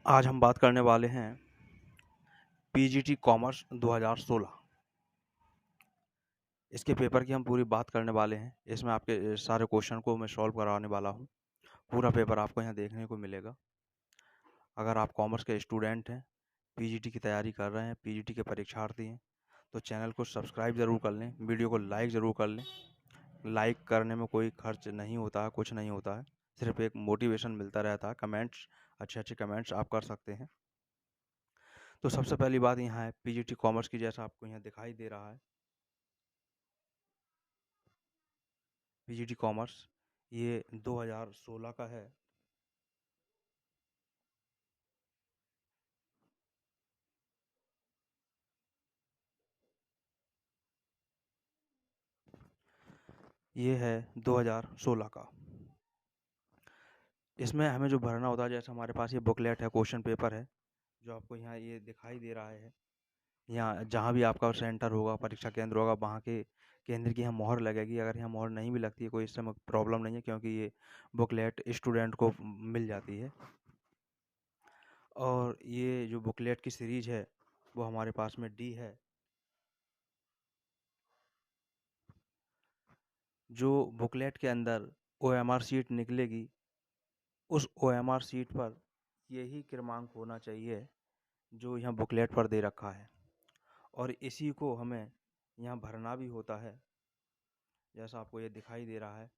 आज हम बात करने वाले हैं पीजीटी कॉमर्स 2016। इसके पेपर की हम पूरी बात करने वाले हैं। इसमें आपके सारे क्वेश्चन को मैं सॉल्व कराने वाला हूँ। पूरा पेपर आपको यहाँ देखने को मिलेगा। अगर आप कॉमर्स के स्टूडेंट हैं, पीजीटी की तैयारी कर रहे हैं, पीजीटी के परीक्षार्थी हैं, तो चैनल को सब्सक्राइब ज़रूर कर लें, वीडियो को लाइक ज़रूर कर लें। लाइक करने में कोई खर्च नहीं होता है, कुछ नहीं होता है, सिर्फ एक मोटिवेशन मिलता रहता है। कमेंट्स, अच्छे अच्छे कमेंट्स आप कर सकते हैं। तो सबसे पहली बात यहाँ है पीजीटी कॉमर्स की, जैसा आपको यहाँ दिखाई दे रहा है पीजीटी कॉमर्स, ये 2016 का है। ये है 2016 का। इसमें हमें जो भरना होता है, जैसे हमारे पास ये बुकलेट है, क्वेश्चन पेपर है, जो आपको यहाँ ये दिखाई दे रहा है। यहाँ जहाँ भी आपका सेंटर होगा, परीक्षा केंद्र होगा, वहाँ के केंद्र की यहाँ मोहर लगेगी। अगर यहाँ मोहर नहीं भी लगती है, कोई इससे प्रॉब्लम नहीं है, क्योंकि ये बुकलेट स्टूडेंट को मिल जाती है। और ये जो बुकलेट की सीरीज है वो हमारे पास में डी है। जो बुकलेट के अंदर ओएमआर शीट निकलेगी, उस ओएमआर शीट पर यही क्रमांक होना चाहिए जो यहाँ बुकलेट पर दे रखा है, और इसी को हमें यहाँ भरना भी होता है, जैसा आपको ये दिखाई दे रहा है।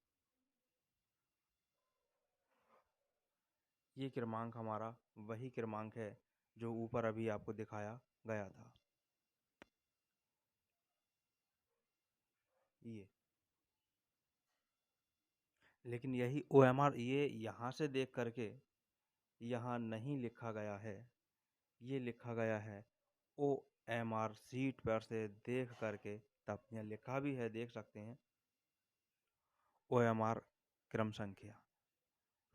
ये क्रमांक हमारा वही क्रमांक है जो ऊपर अभी आपको दिखाया गया था। ये लेकिन यही ओएमआर ये यहाँ से देख करके यहाँ नहीं लिखा गया है, ये लिखा गया है ओएमआर शीट पर से देख करके। तब यहाँ लिखा भी है, देख सकते हैं, ओएमआर क्रम संख्या।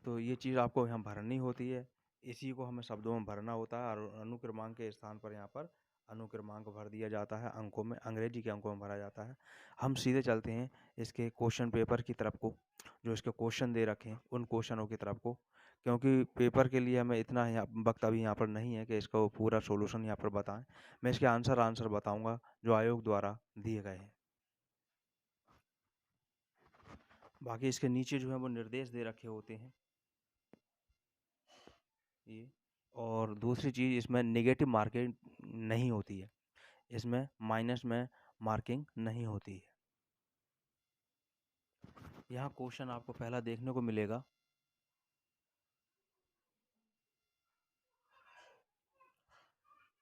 तो ये चीज़ आपको यहाँ भरनी होती है, इसी को हमें शब्दों में भरना होता है, और अनुक्रमांक के स्थान पर यहाँ पर अनुक्रमांक भर दिया जाता है। अंकों में, अंग्रेजी के अंकों में भरा जाता है। हम सीधे चलते हैं इसके क्वेश्चन पेपर की तरफ को, जो इसके क्वेश्चन दे रखे हैं उन क्वेश्चनों की तरफ को, क्योंकि पेपर के लिए हमें इतना वक्त अभी यहाँ पर नहीं है कि इसका पूरा सोल्यूशन यहाँ पर बताएं। मैं इसके आंसर बताऊँगा जो आयोग द्वारा दिए गए हैं। बाकी इसके नीचे जो है वो निर्देश दे रखे होते हैं ये। और दूसरी चीज़, इसमें नेगेटिव मार्किंग नहीं होती है, इसमें माइनस में मार्किंग नहीं होती है। यहाँ क्वेश्चन आपको पहला देखने को मिलेगा।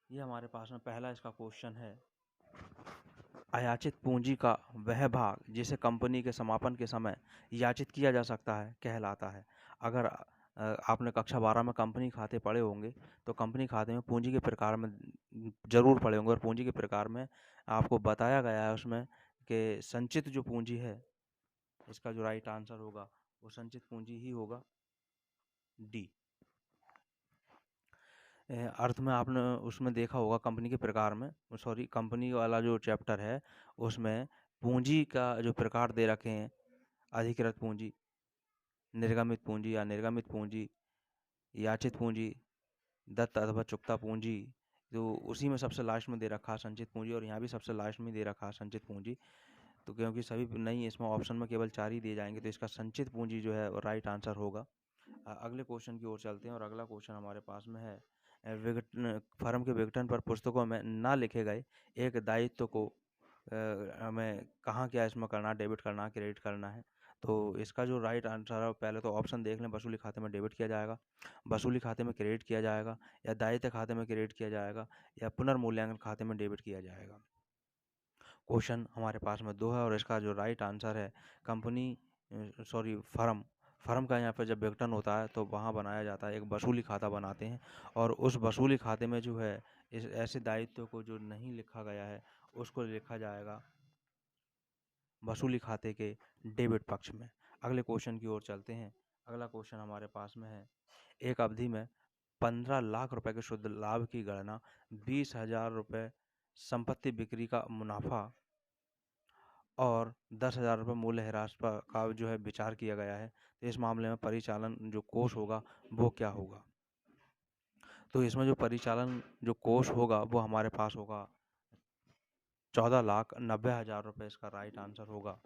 ये हमारे पास में पहला इसका क्वेश्चन है। अयाचित पूंजी का वह भाग जिसे कंपनी के समापन के समय याचित किया जा सकता है कहलाता है। अगर आपने कक्षा 12 में कंपनी खाते पढ़े होंगे, तो कंपनी खाते में पूंजी के प्रकार में ज़रूर पढ़े होंगे, और पूंजी के प्रकार में आपको बताया गया है उसमें कि संचित जो पूंजी है, इसका जो राइट आंसर होगा वो संचित पूंजी ही होगा, डी। अर्थ में आपने उसमें देखा होगा कंपनी के प्रकार में, सॉरी, कंपनी वाला जो चैप्टर है उसमें पूंजी का जो प्रकार दे रखे हैं, अधिकृत पूंजी, निर्गमित पूंजी या निर्गमित पूंजी, याचित पूंजी, दत्त अथवा चुकता पूंजी, तो उसी में सबसे लास्ट में दे रखा है संचित पूंजी, और यहाँ भी सबसे लास्ट में दे रखा है संचित पूंजी। तो क्योंकि सभी नहीं, इसमें ऑप्शन में केवल 4 ही दिए जाएंगे, तो इसका संचित पूंजी जो है वो राइट आंसर होगा। अगले क्वेश्चन की ओर चलते हैं, और अगला क्वेश्चन हमारे पास में है फर्म के विघटन पर पुस्तकों में ना लिखे गए एक दायित्व को हमें कहाँ क्या इसमें करना है, डेबिट करना है, क्रेडिट करना है। तो इसका जो राइट आंसर है, पहले तो ऑप्शन देख लें। वसूली खाते में डेबिट किया जाएगा, वसूली खाते में क्रेडिट किया जाएगा, या दायित्व खाते में क्रेडिट किया जाएगा, या पुनर्मूल्यांकन खाते में डेबिट किया जाएगा। क्वेश्चन हमारे पास में दो है, और इसका जो राइट आंसर है कंपनी, सॉरी, फर्म का यहाँ पे जब विघटन होता है तो वहाँ बनाया जाता है, एक वसूली खाता बनाते हैं, और उस वसूली खाते में जो है इस ऐसे दायित्व को जो नहीं लिखा गया है उसको लिखा जाएगा वसूली खाते के डेबिट पक्ष में। अगले क्वेश्चन की ओर चलते हैं। अगला क्वेश्चन हमारे पास में है, एक अवधि में 15 लाख रुपए के शुद्ध लाभ की गणना 20,000 रुपये संपत्ति बिक्री का मुनाफा और 10,000 रुपये मूल्यह्रास का जो है विचार किया गया है। तो इस मामले में परिचालन जो कोष होगा वो क्या होगा? तो इसमें जो परिचालन जो कोष होगा वो हमारे पास होगा 14,90,000 रुपये। इसका राइट आंसर होगा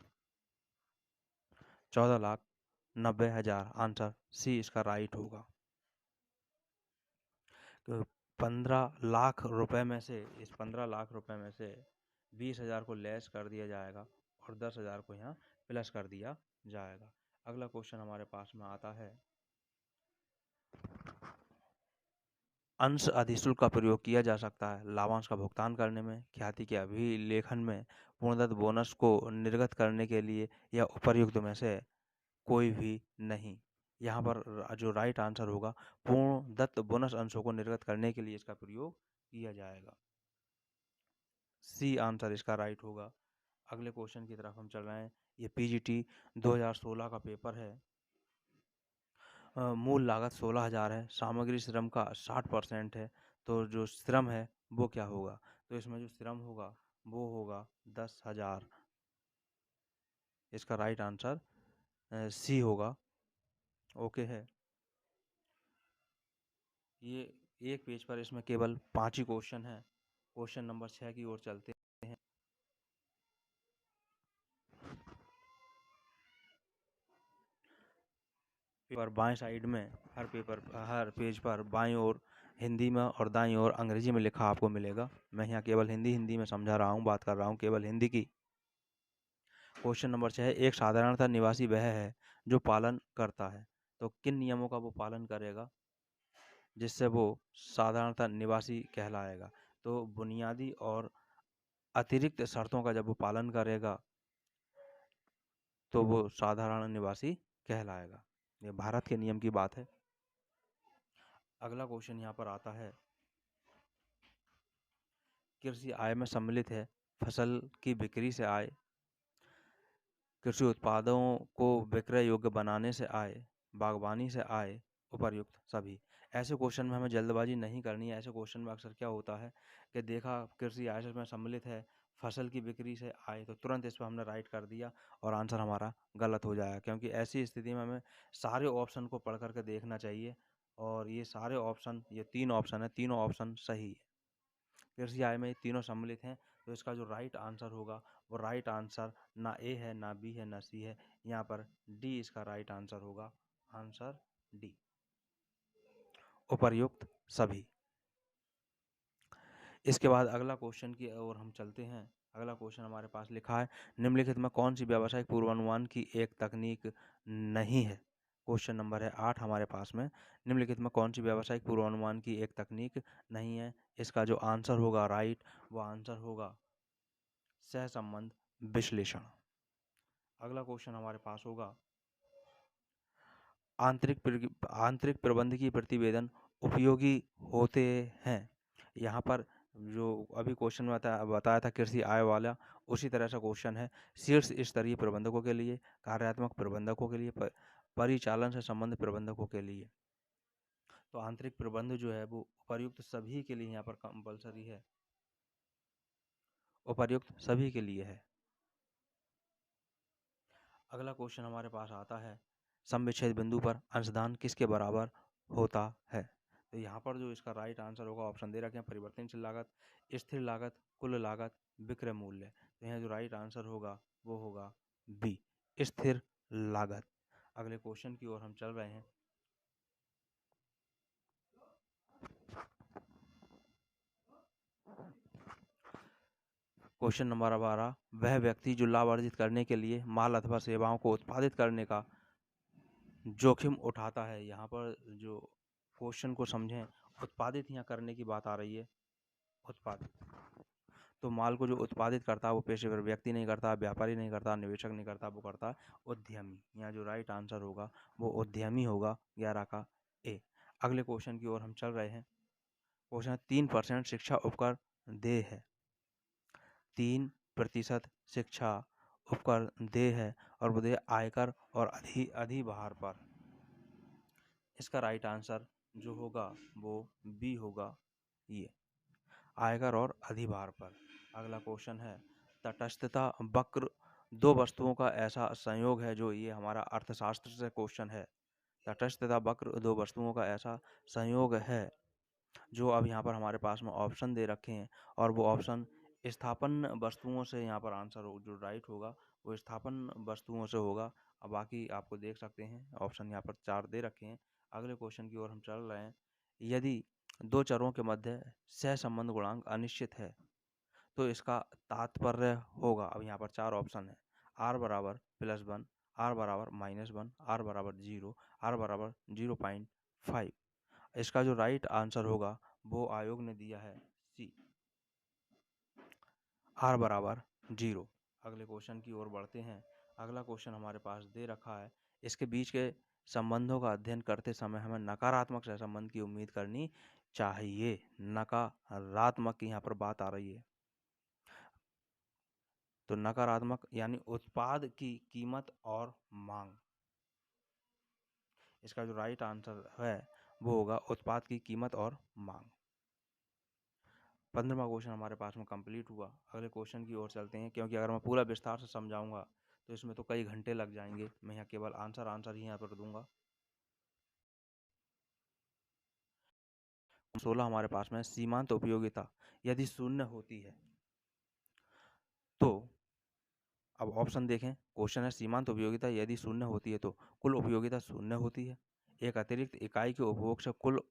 14,90,000। आंसर सी इसका राइट होगा। तो 15 लाख रुपए में से, इस 15 लाख रुपए में से 20,000 को लेस कर दिया जाएगा और 10,000 को यहाँ प्लस कर दिया जाएगा। अगला क्वेश्चन हमारे पास में आता है, अंश अधिशुल्क का प्रयोग किया जा सकता है लाभांश का भुगतान करने में, ख्याति के अभिलेखन में, पूर्णदत्त बोनस को निर्गत करने के लिए, या उपर्युक्त में से कोई भी नहीं। यहाँ पर जो राइट आंसर होगा, पूर्णदत्त बोनस अंशों को निर्गत करने के लिए इसका प्रयोग किया जाएगा। सी आंसर इसका राइट होगा। अगले क्वेश्चन की तरफ हम चल रहे हैं। ये पीजीटी 2016 का पेपर है। मूल लागत 16,000 है, सामग्री श्रम का 60% है, तो जो श्रम है वो क्या होगा? तो इसमें जो श्रम होगा वो होगा 10,000। इसका राइट आंसर सी होगा। ओके है। ये एक पेज पर इसमें केवल 5 ही क्वेश्चन है। क्वेश्चन नंबर 6 की ओर चलते हैं। पेपर बाएं साइड में, हर पेज पर बाईं ओर हिंदी में और दाईं ओर अंग्रेजी में लिखा आपको मिलेगा। मैं यहाँ केवल हिंदी में समझा रहा हूँ, बात कर रहा हूँ केवल हिंदी की। क्वेश्चन नंबर 6, एक साधारणतः निवासी वह है जो पालन करता है। तो किन नियमों का वो पालन करेगा जिससे वो साधारणतः निवासी कहलाएगा? तो बुनियादी और अतिरिक्त शर्तों का जब वो पालन करेगा तो वो साधारण निवासी कहलाएगा। ये भारत के नियम की बात है। अगला क्वेश्चन यहाँ पर आता है, कृषि आय में सम्मिलित है फसल की बिक्री से आय, कृषि उत्पादों को विक्रय योग्य बनाने से आय, बागवानी से आय, उपर्युक्त सभी। ऐसे क्वेश्चन में हमें जल्दबाजी नहीं करनी है। ऐसे क्वेश्चन में अक्सर क्या होता है कि देखा कृषि आय में सम्मिलित है फसल की बिक्री से आय, तो तुरंत इस पर हमने राइट कर दिया और आंसर हमारा गलत हो जाएगा। क्योंकि ऐसी स्थिति में हमें सारे ऑप्शन को पढ़ करके देखना चाहिए, और ये सारे ऑप्शन, ये 3 ऑप्शन है, तीनों ऑप्शन सही है। कृषि आय में तीनों सम्मिलित हैं, तो इसका जो राइट आंसर होगा वो राइट आंसर ना ए है, ना बी है, ना सी है। यहाँ पर डी इसका राइट आंसर होगा। आंसर डी, उपर्युक्त सभी। इसके बाद अगला क्वेश्चन की ओर हम चलते हैं। अगला क्वेश्चन हमारे पास लिखा है, निम्नलिखित में कौन सी व्यावसायिक पूर्वानुमान की एक तकनीक नहीं है? क्वेश्चन नंबर है 8 हमारे पास में। निम्नलिखित में कौन सी व्यावसायिक पूर्वानुमान की एक तकनीक नहीं है? इसका जो आंसर होगा राइट, वो आंसर होगा सहसंबंध विश्लेषण। अगला क्वेश्चन हमारे पास होगा, आंतरिक प्रबंधकीय प्रतिवेदन उपयोगी होते हैं। यहाँ पर जो अभी क्वेश्चन में बताया था कृषि आय वाला, उसी तरह से क्वेश्चन है। शीर्ष स्तरीय प्रबंधकों के लिए, कार्यात्मक प्रबंधकों के लिए, परिचालन से संबंधित प्रबंधकों के लिए। तो आंतरिक प्रबंध जो है वो उपर्युक्त सभी के लिए यहाँ पर कंपलसरी है, उपर्युक्त सभी के लिए है। अगला क्वेश्चन हमारे पास आता है, समविच्छेद बिंदु पर अंशदान किसके बराबर होता है? तो यहाँ पर जो इसका राइट आंसर होगा, ऑप्शन दे रखे हैं, परिवर्तनशील लागत, स्थिर लागत, कुल लागत, विक्रय मूल्य। तो यहाँ जो राइट आंसर होगा वो होगा बी, स्थिर लागत। अगले क्वेश्चन की ओर हम चल रहे हैं। क्वेश्चन नंबर 12, वह व्यक्ति जो लाभ अर्जित करने के लिए माल अथवा सेवाओं को उत्पादित करने का जोखिम उठाता है। यहाँ पर जो क्वेश्चन को समझें, उत्पादित यहाँ करने की बात आ रही है। उत्पादित, तो माल को जो उत्पादित करता है वो पेशेवर व्यक्ति नहीं करता, व्यापारी नहीं करता, निवेशक नहीं करता, वो करता है उद्यमी। यहाँ जो राइट आंसर होगा वो उद्यमी होगा, 11 का ए। अगले क्वेश्चन की ओर हम चल रहे हैं। क्वेश्चन 3% शिक्षा उपकर देय है। 3% शिक्षा उपकर देय है और वो देय आयकर और अधिभार पर। इसका राइट आंसर जो होगा वो बी होगा, ये आयकर और अधिभार पर। अगला क्वेश्चन है, तटस्थता वक्र दो वस्तुओं का ऐसा संयोग है, जो ये हमारा अर्थशास्त्र से क्वेश्चन है। तटस्थता वक्र दो वस्तुओं का ऐसा संयोग है जो अब यहाँ पर हमारे पास में ऑप्शन दे रखे हैं, और वो ऑप्शन स्थापन वस्तुओं से यहाँ पर आंसर हो, जो राइट होगा वो स्थापन वस्तुओं से होगा। अब बाकी आपको देख सकते हैं ऑप्शन यहाँ पर 4 दे रखे हैं। अगले क्वेश्चन की ओर हम चल रहे हैं। यदि दो चरों के मध्य सहसंबंध गुणांक अनिश्चित है तो इसका तात्पर्य होगा, अब यहाँ पर 4 ऑप्शन है, r बराबर +1, r बराबर -1, r बराबर 0, r बराबर 0.5। इसका जो राइट आंसर होगा वो आयोग ने दिया है सी, r बराबर 0। अगले क्वेश्चन की ओर बढ़ते हैं। अगला क्वेश्चन हमारे पास दे रखा है, इसके बीच के संबंधों का अध्ययन करते समय हमें नकारात्मक सहसंबंध की उम्मीद करनी चाहिए। नकारात्मक की यहाँ पर बात आ रही है, तो नकारात्मक यानी उत्पाद की कीमत और मांग। इसका जो राइट आंसर है वो होगा उत्पाद की कीमत और मांग। 15वां क्वेश्चन हमारे पास में कंप्लीट हुआ। अगले क्वेश्चन की ओर चलते हैं, क्योंकि अगर मैं पूरा विस्तार से समझाऊंगा तो इसमें तो कई घंटे लग जाएंगे। मैं यहाँ केवल आंसर ही यहाँ पर दूंगा। 16 हमारे पास में सीमांत उपयोगिता यदि शून्य होती है तो, अब ऑप्शन देखें। क्वेश्चन है सीमांत उपयोगिता यदि शून्य होती है तो कुल उपयोगिता शून्य होती है, एक अतिरिक्त इकाई के उपभोग से कुल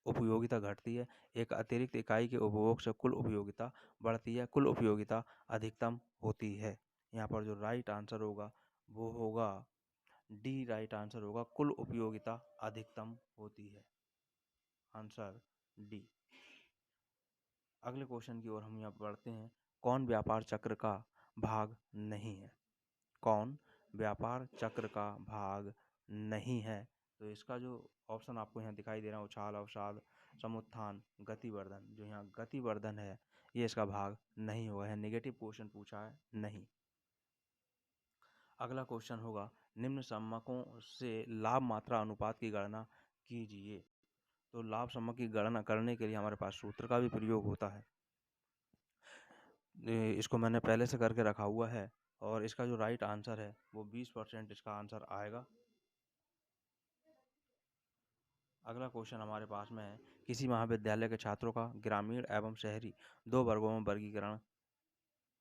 उपयोगिता घटती है, एक अतिरिक्त इकाई के उपभोग से कुल उपयोगिता बढ़ती है, कुल उपयोगिता अधिकतम होती है। यहाँ पर जो राइट आंसर होगा वो होगा डी, राइट आंसर होगा कुल उपयोगिता अधिकतम होती है, आंसर डी। अगले क्वेश्चन की ओर हम यहाँ बढ़ते हैं। कौन व्यापार चक्र का भाग नहीं है? कौन व्यापार चक्र का भाग नहीं है? तो इसका जो ऑप्शन आपको यहाँ दिखाई दे रहा है, उछाल, अवसाद, समुत्थान, गतिवर्धन, जो यहाँ गतिवर्धन है ये इसका भाग नहीं होगा। है नेगेटिव क्वेश्चन पूछा है, नहीं। अगला क्वेश्चन होगा, निम्न सम्मकों से लाभ मात्रा अनुपात की गणना कीजिए। तो लाभ सम्मक की गणना करने के लिए हमारे पास सूत्र का भी प्रयोग होता है। इसको मैंने पहले से करके रखा हुआ है, और इसका जो राइट आंसर है वो 20% इसका आंसर आएगा। अगला क्वेश्चन हमारे पास में है, किसी महाविद्यालय के छात्रों का ग्रामीण एवं शहरी 2 वर्गों में वर्गीकरण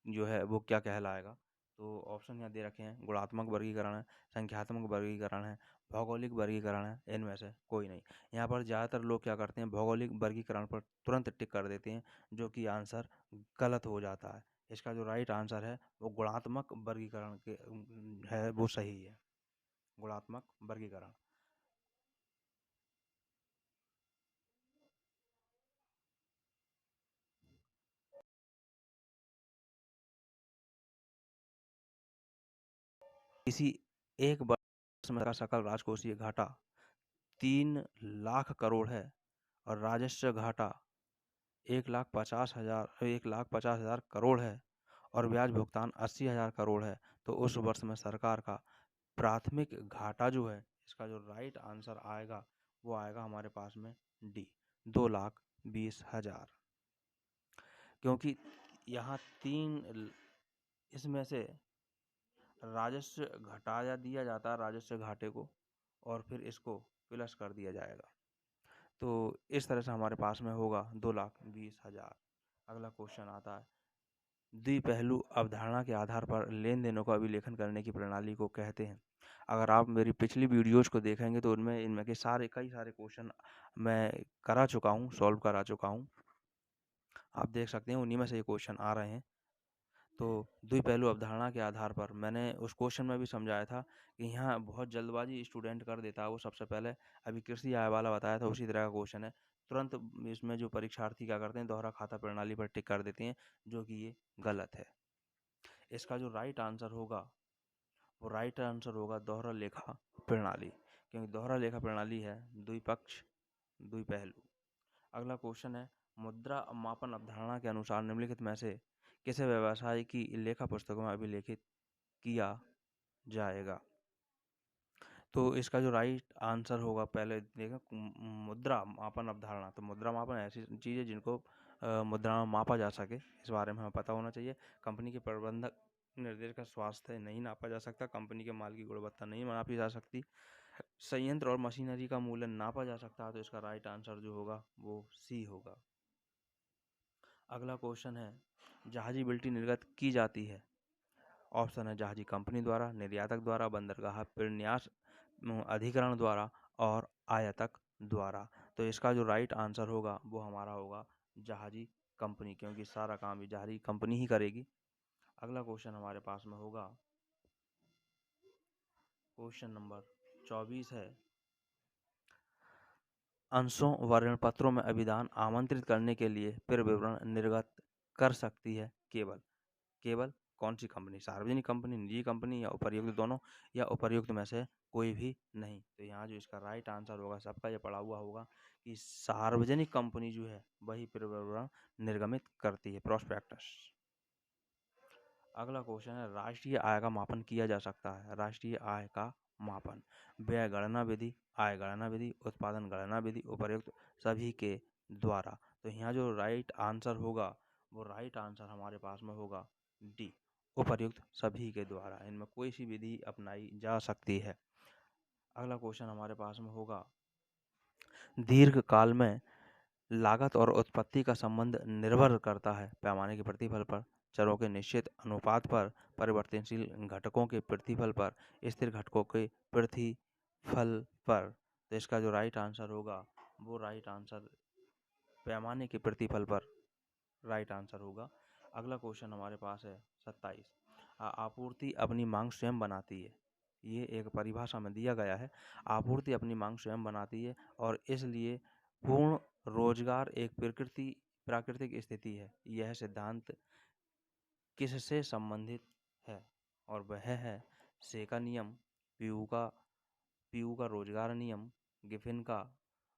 जो है वो क्या कहलाएगा? तो ऑप्शन यहाँ दे रखे हैं, गुणात्मक वर्गीकरण है, संख्यात्मक वर्गीकरण है, भौगोलिक वर्गीकरण है, इनमें से कोई नहीं। यहाँ पर ज़्यादातर लोग क्या करते हैं, भौगोलिक वर्गीकरण पर तुरंत टिक कर देते हैं, जो कि आंसर गलत हो जाता है। इसका जो राइट आंसर है वो गुणात्मक वर्गीकरण के है, वो सही है, गुणात्मक वर्गीकरण। किसी एक वर्ष में का सकल राजकोषीय घाटा 3 लाख करोड़ है और राजस्व घाटा 1,50,000 करोड़ है और ब्याज भुगतान 80,000 करोड़ है, तो उस वर्ष में सरकार का प्राथमिक घाटा जो है, इसका जो राइट आंसर आएगा वो आएगा हमारे पास में डी, 2,20,000। क्योंकि यहाँ इसमें से राजस्व घटाया दिया जाता है, राजस्व घाटे को, और फिर इसको प्लस कर दिया जाएगा। तो इस तरह से हमारे पास में होगा 2,20,000। अगला क्वेश्चन आता है, द्विपहलू अवधारणा के आधार पर लेन देनों का अभिलेखन करने की प्रणाली को कहते हैं। अगर आप मेरी पिछली वीडियोज को देखेंगे तो उनमें इनमें के कई सारे क्वेश्चन मैं करा चुका हूँ, सॉल्व करा चुका हूँ। आप देख सकते हैं उन्हीं में से ये क्वेश्चन आ रहे हैं। तो द्विपहलू अवधारणा के आधार पर मैंने उस क्वेश्चन में भी समझाया था कि यहाँ बहुत जल्दबाजी स्टूडेंट कर देता है। वो सबसे पहले अभी कृषि आय वाला बताया था, उसी तरह का क्वेश्चन है। तुरंत इसमें जो परीक्षार्थी क्या करते हैं, दोहरा खाता प्रणाली पर टिक कर देते हैं, जो कि ये गलत है। इसका जो राइट आंसर होगा वो राइट आंसर होगा दोहरा लेखा प्रणाली, क्योंकि दोहरा लेखा प्रणाली है द्विपक्ष द्विपहलू। अगला क्वेश्चन है, मुद्रा मापन अवधारणा के अनुसार निम्नलिखित में से किसे व्यवसाय की लेखा पुस्तकों में अभिलेखित किया जाएगा? तो इसका जो राइट आंसर होगा, पहले देखें, मुद्रा मापन अवधारणा। तो मुद्रा मापन ऐसी चीज़ है जिनको मुद्रा में मापा जा सके, इस बारे में हमें पता होना चाहिए। कंपनी के प्रबंधक निर्देश का स्वास्थ्य नहीं नापा जा सकता, कंपनी के माल की गुणवत्ता नहीं मापी जा सकती, संयंत्र और मशीनरी का मूल्य नापा जा सकता है, तो इसका राइट आंसर जो होगा वो सी होगा। अगला क्वेश्चन है, जहाजी बिल्टी निर्गत की जाती है। ऑप्शन है जहाजी कंपनी द्वारा, निर्यातक द्वारा, बंदरगाह प्रन्यास अधिकरण द्वारा और आयातक द्वारा। तो इसका जो राइट आंसर होगा वो हमारा होगा जहाजी कंपनी, क्योंकि सारा काम भी जहाजी कंपनी ही करेगी। अगला क्वेश्चन हमारे पास में होगा क्वेश्चन नंबर 24 है, अंशों वर्ण पत्रों में अभिधान आमंत्रित करने के लिए फिर विवरण निर्गत कर सकती है केवल केवल कौन सी कंपनी? सार्वजनिक कंपनी, निजी कंपनी या उपर्युक्त दोनों, या उपर्युक्त में से कोई भी नहीं। तो यहाँ जो इसका राइट आंसर होगा, सबका ये पढ़ा हुआ होगा कि सार्वजनिक कंपनी जो है वही फिर विवरण निर्गमित करती है, प्रोस्पेक्टस। अगला क्वेश्चन है, राष्ट्रीय आय का मापन किया जा सकता है। राष्ट्रीय आय का मापन व्यय गणना विधि, आय गणना विधि, उत्पादन गणना विधि, उपर्युक्त सभी के द्वारा। तो यहाँ जो राइट आंसर होगा वो राइट आंसर हमारे पास में होगा डी, उपर्युक्त सभी के द्वारा। इनमें कोई सी विधि अपनाई जा सकती है। अगला क्वेश्चन हमारे पास में होगा, दीर्घ काल में लागत और उत्पत्ति का संबंध निर्भर करता है पैमाने के प्रतिफल पर, चरों के निश्चित अनुपात पर, परिवर्तनशील घटकों के प्रतिफल पर, स्थिर घटकों के प्रतिफल पर। तो इसका जो राइट आंसर होगा वो राइट आंसर पैमाने के प्रतिफल पर राइट आंसर होगा। अगला क्वेश्चन हमारे पास है 27, आपूर्ति अपनी मांग स्वयं बनाती है। ये एक परिभाषा में दिया गया है, आपूर्ति अपनी मांग स्वयं बनाती है और इसलिए पूर्ण रोजगार एक प्राकृतिक स्थिति है। यह सिद्धांत किससे संबंधित है? और वह है से का नियम, पीयू का रोजगार नियम, गिफिन का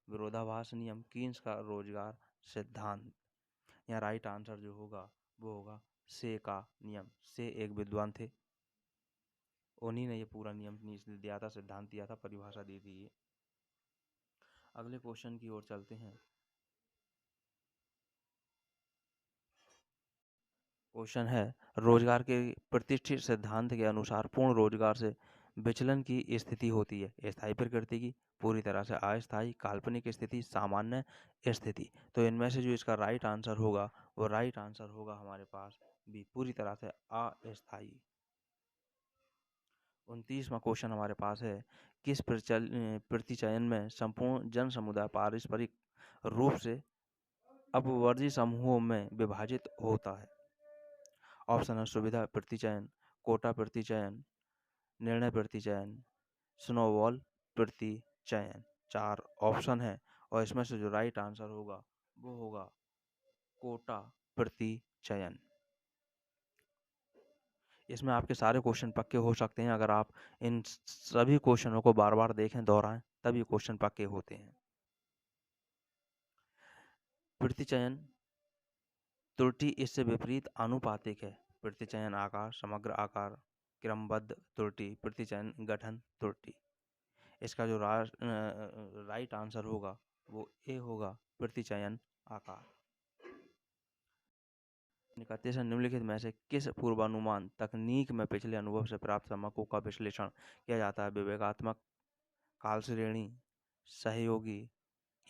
विरोधाभास नियम, कीन्स का रोजगार सिद्धांत। यहाँ राइट आंसर जो होगा वो होगा से का नियम। से एक विद्वान थे, उन्हीं ने ये पूरा नियम दिया था, सिद्धांत दिया था, परिभाषा दी थी ये। अगले क्वेश्चन की ओर चलते हैं। क्वेश्चन है, रोजगार के प्रतिष्ठित सिद्धांत के अनुसार पूर्ण रोजगार से विचलन की स्थिति होती है स्थायी प्रकृति की, पूरी तरह से अस्थायी, काल्पनिक स्थिति, सामान्य स्थिति। तो इनमें से जो इसका राइट आंसर होगा वो राइट आंसर होगा हमारे पास भी, पूरी तरह से अस्थायी। 29वां क्वेश्चन हमारे पास है, किस प्रतिचयन में संपूर्ण जन समुदाय पारस्परिक रूप से अपवर्जी समूहों में विभाजित होता है? ऑप्शन है सुविधा प्रतिचयन, कोटा प्रतिचयन, निर्णय प्रतिचयन, स्नोबॉल प्रतिचयन। 4 ऑप्शन है और इसमें से जो राइट आंसर होगा वो होगा कोटा प्रतिचयन। इसमें आपके सारे क्वेश्चन पक्के हो सकते हैं अगर आप इन सभी क्वेश्चनों को बार बार देखें, दोहराएं, तब ये क्वेश्चन पक्के होते हैं। प्रतिचयन त्रुटि इससे विपरीत आनुपातिक है। प्रतिचयन आकार, समग्र आकार, क्रमबद्ध त्रुटि, प्रतिचयन गठन त्रुटि। इसका जो राइट आंसर होगा वो ए होगा, प्रतिचयन आकार। 31 निम्नलिखित में से किस पूर्वानुमान तकनीक में पिछले अनुभव से प्राप्त समकों का विश्लेषण किया जाता है? विवेकात्मक, काल श्रेणी, सहयोगी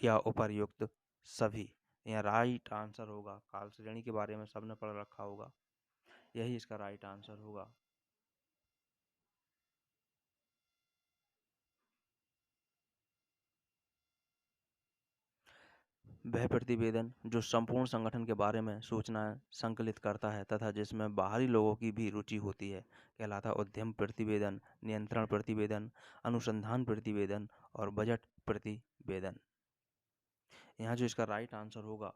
या उपर्युक्त सभी। यहाँ राइट आंसर होगा, काल श्रेणी के बारे में सबने पढ़ रखा होगा, यही इसका राइट आंसर होगा। वह प्रतिवेदन जो संपूर्ण संगठन के बारे में सूचनाएं संकलित करता है तथा जिसमें बाहरी लोगों की भी रुचि होती है कहलाता है उद्यम प्रतिवेदन, नियंत्रण प्रतिवेदन, अनुसंधान प्रतिवेदन और बजट प्रतिवेदन। यहाँ जो इसका राइट आंसर होगा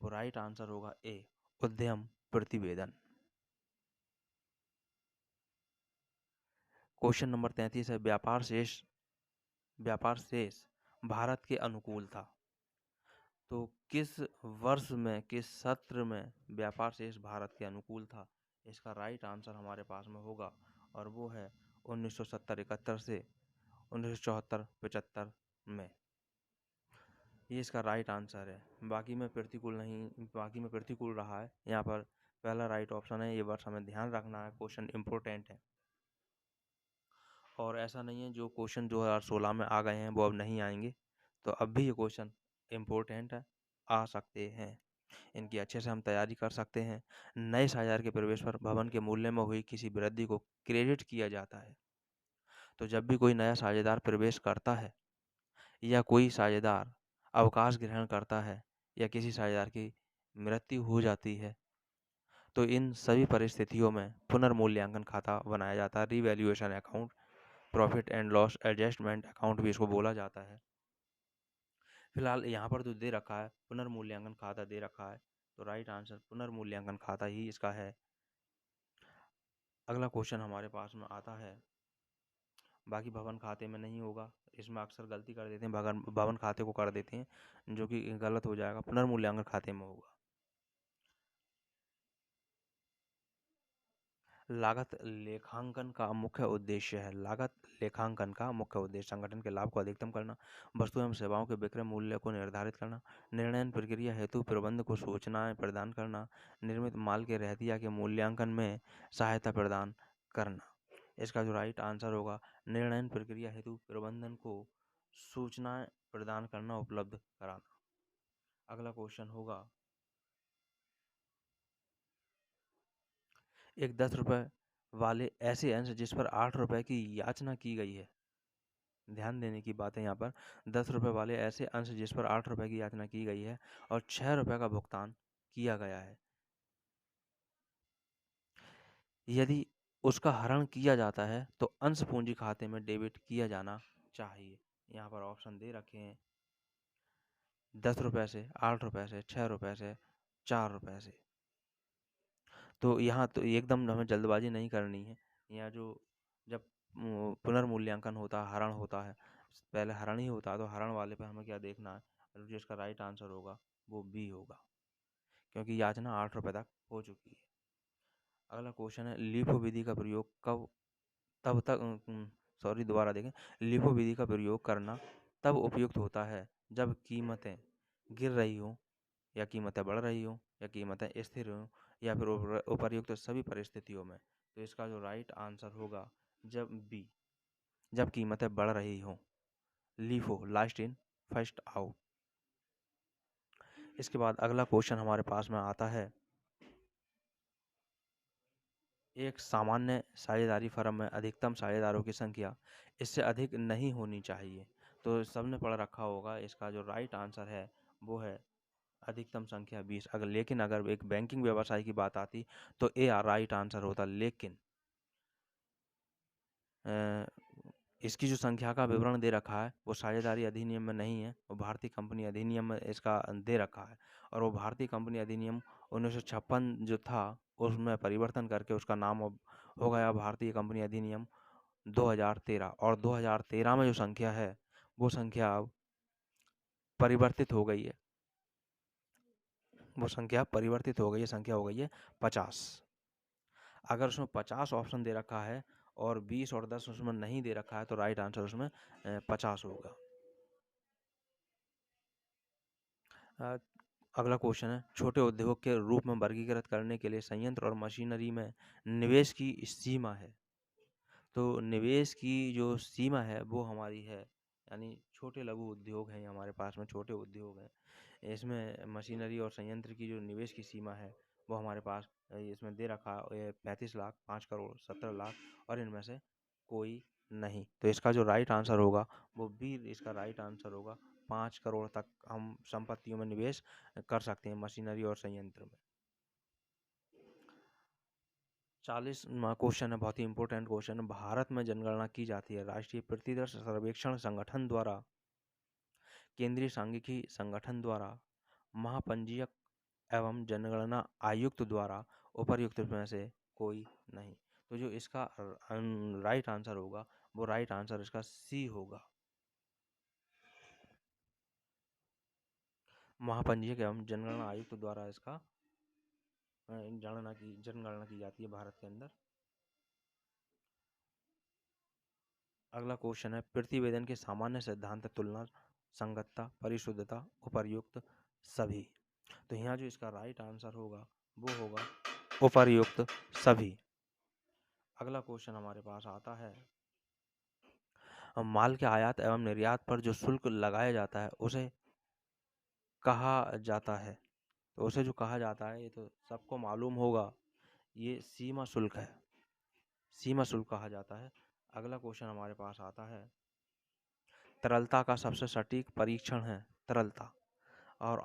वो राइट आंसर होगा ए, उद्यम प्रतिवेदन। क्वेश्चन नंबर 33 है, व्यापार शेष भारत के अनुकूल था। तो किस वर्ष में, किस सत्र में व्यापार शेष भारत के अनुकूल था? इसका राइट आंसर हमारे पास में होगा और वो है 1970-71 से 1974-75 में। ये इसका राइट आंसर है। बाकी में प्रतिकूल नहीं, बाकी में प्रतिकूल रहा है। यहाँ पर पहला राइट ऑप्शन है, ये वर्ष हमें ध्यान रखना है, क्वेश्चन इंपॉर्टेंट है। और ऐसा नहीं है जो क्वेश्चन 2016 में आ गए हैं वो अब नहीं आएंगे, तो अब भी ये क्वेश्चन इम्पोर्टेंट है, आ सकते हैं। इनकी अच्छे से हम तैयारी कर सकते हैं। नए साझेदार के प्रवेश पर भवन के मूल्य में हुई किसी वृद्धि को क्रेडिट किया जाता है। तो जब भी कोई नया साझेदार प्रवेश करता है या कोई साझेदार अवकाश ग्रहण करता है या किसी साझेदार की मृत्यु हो जाती है, तो इन सभी परिस्थितियों में पुनर्मूल्यांकन खाता बनाया जाता है। Revaluation account, profit and loss adjustment account भी इसको बोला जाता है। फिलहाल यहाँ पर जो दे रखा है पुनर्मूल्यांकन खाता दे रखा है, तो राइट आंसर पुनर्मूल्यांकन खाता ही इसका है। अगला क्वेश्चन हमारे पास में आता है, बाकी भवन खाते में नहीं होगा, इसमें अक्सर गलती कर देते हैं, भवन खाते को कर देते हैं, जो कि गलत हो जाएगा, पुनर्मूल्यांकन खाते में होगा। लागत लेखांकन का मुख्य उद्देश्य है। लागत लेखांकन का मुख्य उद्देश्य संगठन के लाभ को अधिकतम करना, वस्तु एवं सेवाओं के विक्रय मूल्य को निर्धारित करना, निर्णय प्रक्रिया हेतु प्रबंध को सूचनाएं प्रदान करना, निर्मित माल के रहतिया के मूल्यांकन में सहायता प्रदान करना। इसका जो राइट आंसर होगा, निर्णय प्रक्रिया हेतु प्रबंधन को सूचनाएं प्रदान करना, उपलब्ध कराना। अगला क्वेश्चन होगा, एक 10 रुपए वाले ऐसे अंश जिस पर 8 रुपए की याचना की गई है। ध्यान देने की बात है यहाँ पर, 10 रुपए वाले ऐसे अंश जिस पर 8 रुपए की याचना की गई है और 6 रुपए का भुगतान किया गया है। यदि उसका हरण किया जाता है तो अंश पूंजी खाते में डेबिट किया जाना चाहिए। यहाँ पर ऑप्शन दे रखे हैं, 10 रुपए से, 8 रुपए से, 6 रुपए से, 4 रुपए से। तो यहाँ तो एकदम हमें जल्दबाजी नहीं करनी है। यहाँ जो जब पुनर्मूल्यांकन होता है, हरण होता है, पहले हरण ही होता है, तो हरण वाले पे हमें क्या देखना है, और जो इसका राइट आंसर होगा वो बी होगा, क्योंकि याचना 8 रुपए तक हो चुकी है। अगला क्वेश्चन है, लीफो विधि का प्रयोग कब तब तक सॉरी दोबारा देखें, लीफो विधि का प्रयोग करना तब उपयुक्त होता है जब कीमतें गिर रही हो, या कीमतें बढ़ रही हो, या कीमतें स्थिर हो, या फिर उपर्युक्त सभी परिस्थितियों में। तो इसका जो राइट आंसर होगा, जब बी, जब कीमतें बढ़ रही हो। LIFO, last in first out. इसके बाद अगला क्वेश्चन हमारे पास में आता है, एक सामान्य साझेदारी फर्म में अधिकतम साझेदारों की संख्या इससे अधिक नहीं होनी चाहिए। तो सबने पढ़ रखा होगा, इसका जो राइट आंसर है वो है अधिकतम संख्या 20। लेकिन अगर एक बैंकिंग व्यवसाय की बात आती तो ए राइट आंसर होता, लेकिन इसकी जो संख्या का विवरण दे रखा है वो साझेदारी अधिनियम में नहीं है, वो भारतीय कंपनी अधिनियम में इसका दे रखा है। और वो भारतीय कंपनी अधिनियम 1956 जो था उसमें परिवर्तन करके उसका नाम अब हो गया भारतीय कंपनी अधिनियम 2013। और 2013 में जो संख्या है वो संख्या अब परिवर्तित हो गई है, वो संख्या परिवर्तित हो गई है, संख्या हो गई है 50। अगर उसमें 50 ऑप्शन दे रखा है और 20 और 10 उसमें नहीं दे रखा है तो राइट आंसर उसमें 50 होगा। अगला क्वेश्चन है, छोटे उद्योग के रूप में वर्गीकृत करने के लिए संयंत्र और मशीनरी में निवेश की सीमा है। तो निवेश की जो सीमा है वो हमारी है, यानी छोटे लघु उद्योग हैं हमारे पास में, छोटे उद्योग हैं, इसमें मशीनरी और संयंत्र की जो निवेश की सीमा है वो हमारे पास इसमें दे रखा है 35 लाख, 5 करोड़, 17 लाख, और इनमें से कोई नहीं। तो इसका जो राइट आंसर होगा वो बी, इसका राइट आंसर होगा 5 करोड़ तक हम संपत्तियों में निवेश कर सकते हैं, मशीनरी और संयंत्र में। 40वां क्वेश्चन है, बहुत ही इंपॉर्टेंट क्वेश्चन है, भारत में जनगणना की जाती है राष्ट्रीय प्रतिदर्श सर्वेक्षण संगठन द्वारा, केंद्रीय सांख्यिकी संगठन द्वारा, महापंजीयक एवं जनगणना आयुक्त द्वारा, उपर्युक्त में से कोई नहीं। तो जो इसका राइट आंसर होगा वो राइट आंसर इसका सी होगा, महापंजीयक एवं जनगणना आयुक्त द्वारा इसका जनगणना की जाती है भारत के अंदर। अगला क्वेश्चन है, प्रतिवेदन के सामान्य सिद्धांत तुलना, संगतता, परिशुद्धता, उपर्युक्त सभी। तो यहाँ जो इसका राइट आंसर होगा वो होगा उपर्युक्त सभी। अगला क्वेश्चन हमारे पास आता है, माल के आयात एवं निर्यात पर जो शुल्क लगाया जाता है उसे कहा जाता है। तो उसे जो कहा जाता है ये तो सबको मालूम होगा, ये सीमा शुल्क है, सीमा शुल्क कहा जाता है। अगला क्वेश्चन हमारे पास आता है, तरलता का सबसे सटीक परीक्षण है तरलता। और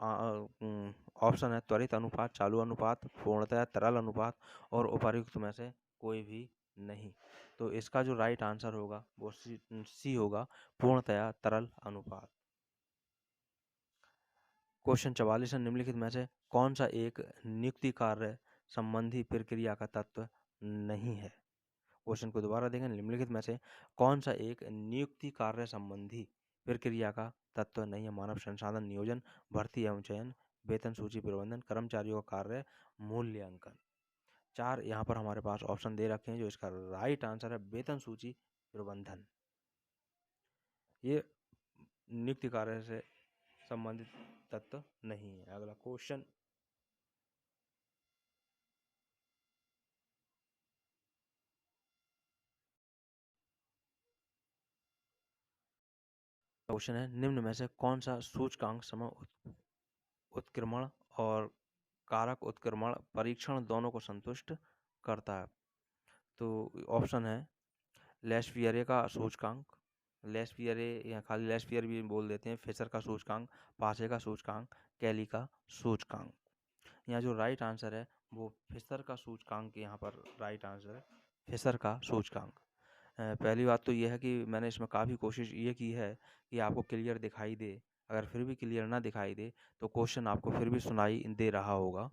ऑप्शन है त्वरित अनुपात, चालू अनुपात, पूर्णतया तरल अनुपात और उपर्युक्त में से कोई भी नहीं। तो इसका जो राइट आंसर होगा वो सी होगा, पूर्णतया तरल अनुपात। क्वेश्चन 44 है, निम्नलिखित में से कौन सा एक नियुक्ति कार्य संबंधी प्रक्रिया का तत्व नहीं है। क्वेश्चन को दोबारा देखें, निम्नलिखित में से कौन सा एक नियुक्ति कार्य संबंधी प्रक्रिया का तत्व नहीं है। मानव संसाधन नियोजन, भर्ती एवं चयन, वेतन सूची प्रबंधन, कर्मचारियों का कार्य मूल्यांकन। 4 यहाँ पर हमारे पास ऑप्शन दे रखे हैं, जो इसका राइट आंसर है वेतन सूची प्रबंधन। ये नियुक्ति कार्य से संबंधित तत्व नहीं है। अगला क्वेश्चन, है निम्न में से कौन सा सूचकांक समय उत्क्रमण और कारक उत्क्रमण परीक्षण दोनों को संतुष्ट करता है। तो ऑप्शन है लेशपियरे का सूचकांक, लेशपियरे या खाली लेशपियर भी बोल देते हैं, फिशर का सूचकांक, पासे का सूचकांक, कैली का सूचकांक। यहाँ जो राइट आंसर है वो फिशर का सूचकांक यहाँ पर राइट आंसर है, फिशर का सूचकांक। पहली बात तो यह है कि मैंने इसमें काफ़ी कोशिश ये की है कि आपको क्लियर दिखाई दे। अगर फिर भी क्लियर ना दिखाई दे तो क्वेश्चन आपको फिर भी सुनाई दे रहा होगा।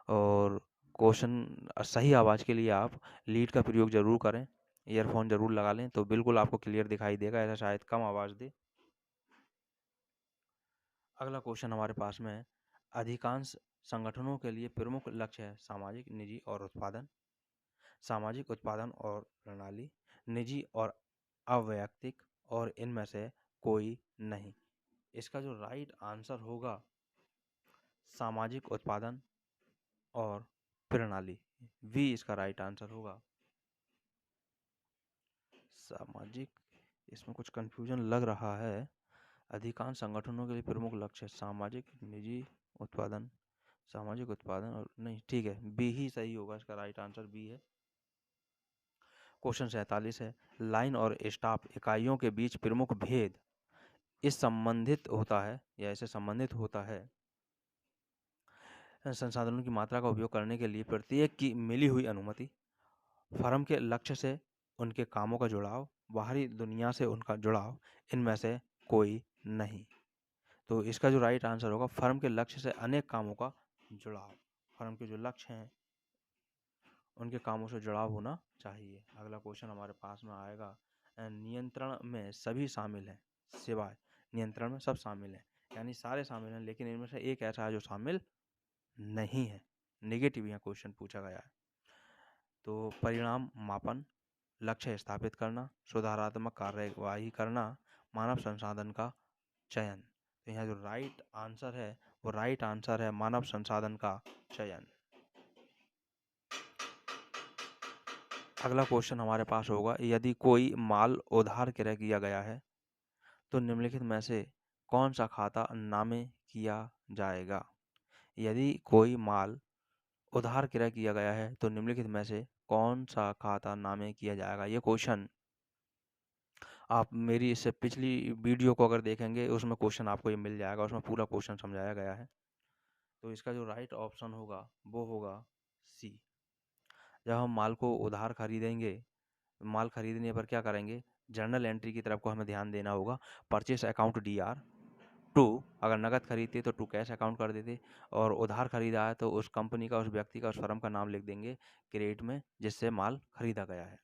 और क्वेश्चन सही आवाज़ के लिए आप लीड का प्रयोग ज़रूर करें, ईयरफोन ज़रूर लगा लें, तो बिल्कुल आपको क्लियर दिखाई देगा, ऐसा शायद कम आवाज़ दे। अगला क्वेश्चन हमारे पास में है, अधिकांश संगठनों के लिए प्रमुख लक्ष्य है सामाजिक, निजी और उत्पादन, सामाजिक, उत्पादन और प्रणाली, निजी और अवैयक्तिक, और इनमें से कोई नहीं। इसका जो राइट आंसर होगा सामाजिक, उत्पादन और प्रणाली, वी इसका राइट आंसर होगा। सामाजिक, इसमें कुछ कंफ्यूजन लग रहा है। अधिकांश संगठनों के लिए प्रमुख लक्ष्य सामाजिक, निजी, उत्पादन, सामाजिक, उत्पादन और नहीं, ठीक है, बी ही सही होगा, इसका राइट आंसर बी है। क्वेश्चन 47 है, लाइन और स्टाफ इकाइयों के बीच प्रमुख भेद इस संबंधित होता है या इससे संबंधित होता है। संसाधनों की मात्रा का उपयोग करने के लिए प्रत्येक की मिली हुई अनुमति, फर्म के लक्ष्य से उनके कामों का जुड़ाव, बाहरी दुनिया से उनका जुड़ाव, इनमें से कोई नहीं। तो इसका जो राइट आंसर होगा फर्म के लक्ष्य से अनेक कामों का जुड़ाव, फर्म के जो लक्ष्य हैं उनके कामों से जुड़ाव होना चाहिए। अगला क्वेश्चन हमारे पास में आएगा, नियंत्रण में सभी शामिल हैं सिवाय, नियंत्रण में सब शामिल हैं यानी सारे शामिल हैं, लेकिन इनमें से एक ऐसा है जो शामिल नहीं है। नेगेटिव यहाँ क्वेश्चन पूछा गया है। तो परिणाम मापन, लक्ष्य स्थापित करना, सुधारात्मक कार्यवाही करना, मानव संसाधन का चयन। तो यहाँ जो राइट आंसर है वो राइट आंसर है मानव संसाधन का चयन। अगला क्वेश्चन हमारे पास होगा, यदि कोई माल उधार क्रय किया गया है तो निम्नलिखित में से कौन सा खाता नामे किया जाएगा। यदि कोई माल उधार क्रय किया गया है तो निम्नलिखित में से कौन सा खाता नामे किया जाएगा। ये क्वेश्चन आप मेरी इससे पिछली वीडियो को अगर देखेंगे उसमें क्वेश्चन आपको ये मिल जाएगा, उसमें पूरा क्वेश्चन समझाया गया है। तो इसका जो राइट ऑप्शन होगा वो होगा सी। जब हम माल को उधार खरीदेंगे, माल खरीदने पर क्या करेंगे, जर्नल एंट्री की तरफ को हमें ध्यान देना होगा। परचेस अकाउंट DR, टू अगर नगद खरीदते तो टू कैश अकाउंट कर देते, और उधार खरीदा है तो उस कंपनी का, उस व्यक्ति का, उस फर्म का नाम लिख देंगे क्रेडिट में जिससे माल खरीदा गया है।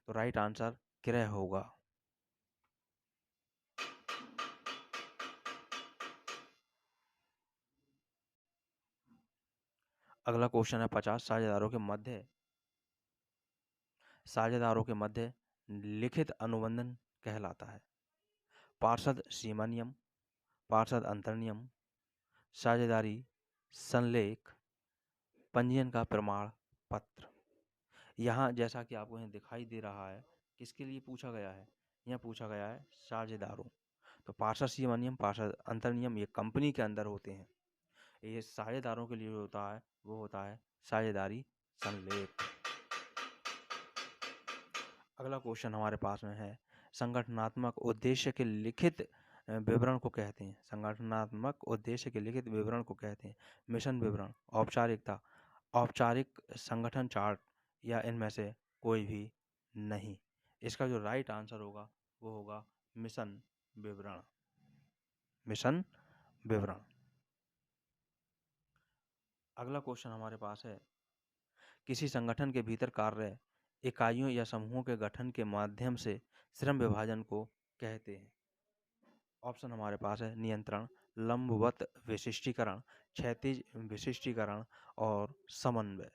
तो राइट आंसर क्रय होगा। अगला क्वेश्चन है 50, साझेदारों के मध्य लिखित अनुबंधन कहलाता है पार्षद सीमा नियम, पार्षद अंतर नियम, साझेदारी संलेख, पंजीयन का प्रमाण पत्र। यहाँ जैसा कि आपको यहाँ दिखाई दे रहा है, किसके लिए पूछा गया है, यहाँ पूछा गया है साझेदारों। तो पारदर्शी नियम, पार्षद अंतर नियम ये कंपनी के अंदर होते हैं। ये साझेदारों के लिए होता है, वो होता है साझेदारी संलेख। अगला क्वेश्चन हमारे पास में है, संगठनात्मक उद्देश्य के लिखित विवरण को कहते हैं। संगठनात्मक उद्देश्य के लिखित विवरण को कहते हैं मिशन विवरण, औपचारिकता, औपचारिक संगठन चार्ट या इनमें से कोई भी नहीं। इसका जो राइट आंसर होगा वो होगा मिशन विवरण। मिशन विवरण। अगला क्वेश्चन हमारे पास है, किसी संगठन के भीतर कार्य इकाइयों या समूहों के गठन के माध्यम से श्रम विभाजन को कहते हैं। ऑप्शन हमारे पास है नियंत्रण, लंबवत विशिष्टीकरण, क्षैतिज विशिष्टीकरण और समन्वय।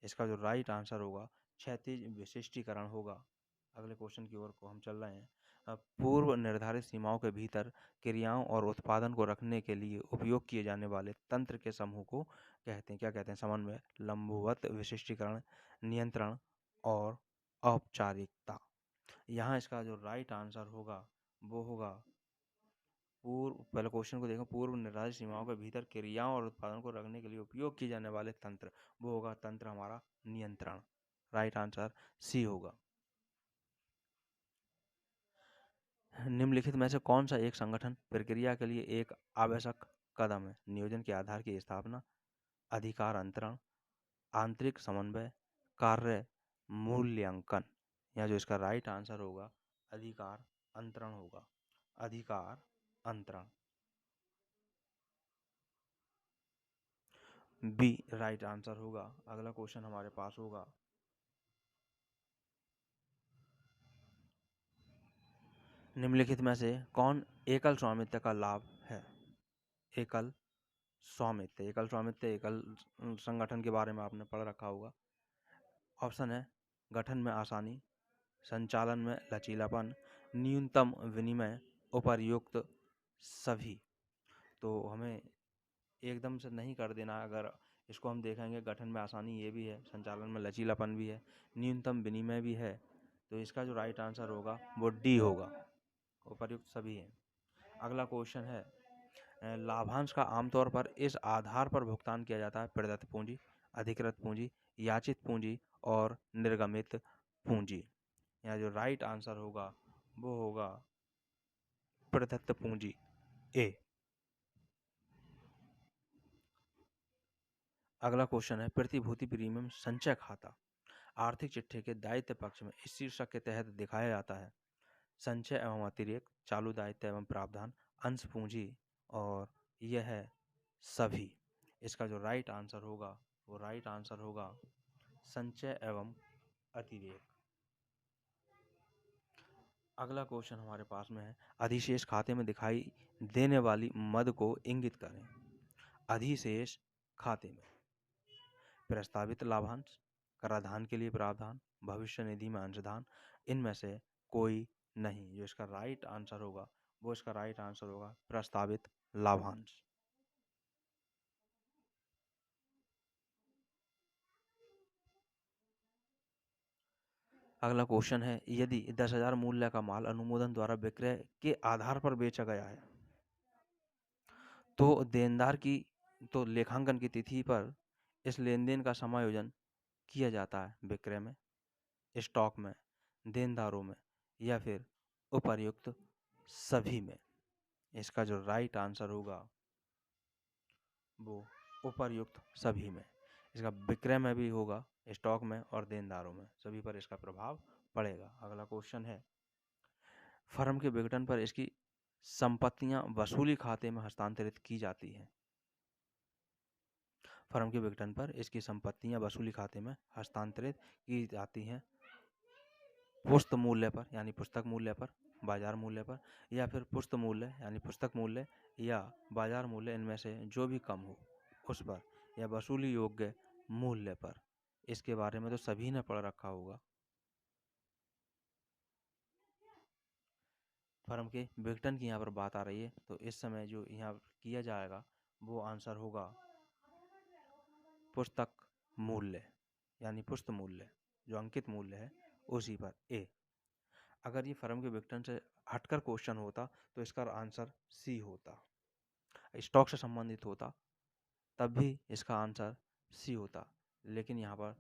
इसका जो राइट आंसर होगा क्षैतिज विशिष्टीकरण होगा। अगले क्वेश्चन की ओर को हम चल रहे हैं। पूर्व निर्धारित सीमाओं के भीतर क्रियाओं और उत्पादन को रखने के लिए उपयोग किए जाने वाले तंत्र के समूह को कहते हैं, क्या कहते हैं? समन्वय, लंबवत विशिष्टीकरण, नियंत्रण और औपचारिकता। यहाँ इसका जो राइट आंसर होगा वो होगा पहले क्वेश्चन को देखो, पूर्व निर्धारित सीमाओं के भीतर क्रियाओं और उत्पादन को रखने के लिए उपयोग किए जाने वाले तंत्र, वो होगा तंत्र हमारा नियंत्रण। राइट आंसर सी होगा। निम्नलिखित में से कौन सा एक संगठन प्रक्रिया के लिए एक आवश्यक कदम है? नियोजन के आधार की स्थापना, अधिकार अंतरण, आंतरिक समन्वय, कार्य मूल्यांकन। या जो इसका राइट आंसर होगा अधिकार अंतरण होगा। अधिकार अंतरण, बी राइट आंसर होगा। अगला क्वेश्चन हमारे पास होगा, निम्नलिखित में से कौन एकल स्वामित्व का लाभ है? एकल स्वामित्व, एकल स्वामित्व, एकल संगठन के बारे में आपने पढ़ रखा होगा। ऑप्शन है गठन में आसानी, संचालन में लचीलापन, न्यूनतम विनिमय, उपर्युक्त सभी। तो हमें एकदम से नहीं कर देना। अगर इसको हम देखेंगे, गठन में आसानी ये भी है, संचालन में लचीलापन भी है, न्यूनतम विनिमय भी है, तो इसका जो राइट आंसर होगा वो डी होगा, उपर्युक्त सभी है। अगला क्वेश्चन है, लाभांश का आमतौर पर इस आधार पर भुगतान किया जाता है? प्रदत्त पूंजी, अधिकृत पूंजी, याचित पूंजी और निर्गमित पूंजी। यहाँ जो राइट आंसर होगा वो होगा प्रदत्त पूंजी, ए। अगला क्वेश्चन है, प्रतिभूति प्रीमियम संचय खाता आर्थिक चिट्ठे के दायित्व पक्ष में इस शीर्षक के तहत दिखाया जाता है? संचय एवं अतिरेक, चालू दायित्व एवं प्रावधान, अंश पूंजी और यह है सभी। इसका जो राइट आंसर होगा वो राइट आंसर होगा संचय एवं अतिरेक। अगला क्वेश्चन हमारे पास में है, अधिशेष खाते में दिखाई देने वाली मद को इंगित करें। अधिशेष खाते में प्रस्तावित लाभांश, कराधान के लिए प्रावधान, भविष्य निधि में अंशदान, इनमें से कोई नहीं। जो इसका राइट आंसर होगा वो इसका राइट आंसर होगा प्रस्तावित लाभांश। अगला क्वेश्चन है, यदि 10,000 मूल्य का माल अनुमोदन द्वारा विक्रय के आधार पर बेचा गया है तो देनदार की तो लेखांकन की तिथि पर इस लेन देन का समायोजन किया जाता है? विक्रय में, स्टॉक में, देनदारों में या फिर उपर्युक्त सभी में। इसका जो राइट आंसर होगा वो उपर्युक्त सभी में। इसका विक्रय में भी होगा, स्टॉक में और देनदारों में, सभी पर इसका प्रभाव पड़ेगा। अगला क्वेश्चन है, फर्म के विघटन पर इसकी संपत्तियां वसूली खाते में हस्तांतरित की जाती हैं? फर्म के विघटन पर इसकी संपत्तियां वसूली खाते में हस्तांतरित की जाती हैं पुस्त मूल्य पर यानी पुस्तक मूल्य पर, बाजार मूल्य पर या फिर पुस्त मूल्य यानी पुस्तक मूल्य या बाजार मूल्य, इनमें से जो भी कम हो उस पर, या वसूली योग्य मूल्य पर। इसके बारे में तो सभी ने पढ़ रखा होगा। फर्म के विघटन की यहाँ पर बात आ रही है, तो इस समय जो यहाँ किया जाएगा वो आंसर होगा पुस्तक मूल्य यानी पुस्त मूल्य, जो अंकित मूल्य है उसी पर, ए। अगर ये फर्म के विघटन से हटकर क्वेश्चन होता तो इसका आंसर सी होता। स्टॉक से संबंधित होता तब भी इसका आंसर सी होता, लेकिन यहाँ पर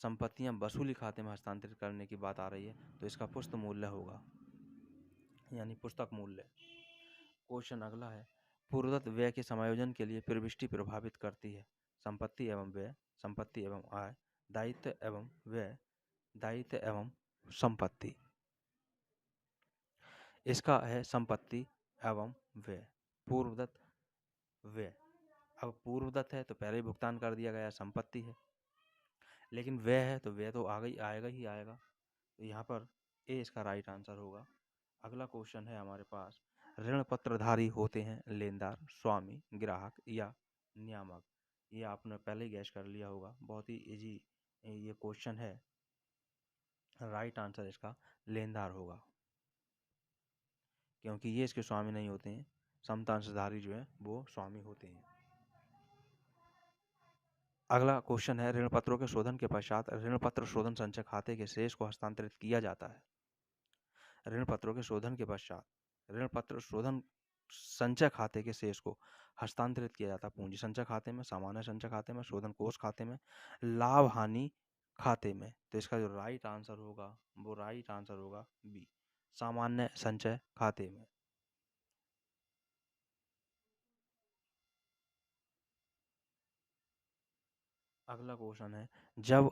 संपत्तियां वसूली खाते में हस्तांतरित करने की बात आ रही है, तो इसका पुस्तक मूल्य होगा, यानी पुस्तक मूल्य। क्वेश्चन अगला है, पूर्वदत्त व्यय के समायोजन के लिए प्रविष्टि प्रभावित करती है। संपत्ति एवं व्यय, संपत्ति एवं आय, दायित्व एवं व्यय, दायित्व एवं संपत्ति। इसका है संपत्ति एवं व्यय, पूर्वदत्त व्यय। अब पूर्वदत्त है तो पहले ही भुगतान कर दिया गया, संपत्ति है, लेकिन व्यय है तो व्यय तो आएगा ही आएगा, तो यहाँ पर ए इसका राइट आंसर होगा। अगला क्वेश्चन है हमारे पास, ऋण पत्रधारी होते हैं लेनदार, स्वामी, ग्राहक या नियामक। ये आपने पहले ही गैस कर लिया होगा, बहुत ही इजी ये क्वेश्चन है। राइट आंसर इसका लेनदार होगा, क्योंकि ये इसके स्वामी नहीं होते हैं, समतांशधारी जो है वो स्वामी होते हैं। अगला क्वेश्चन है, ऋण पत्रों के शोधन के पश्चात ऋण पत्र शोधन संचय खाते के शेष को हस्तांतरित किया जाता है। ऋण पत्रों के शोधन के पश्चात ऋण पत्र शोधन संचय खाते के शेष को हस्तांतरित किया जाता है पूंजी संचय खाते में, सामान्य संचय खाते में, शोधन कोष खाते में, लाभ हानि खाते में। तो इसका जो राइट आंसर होगा वो राइट आंसर होगा बी, सामान्य संचय खाते में। अगला क्वेश्चन है, जब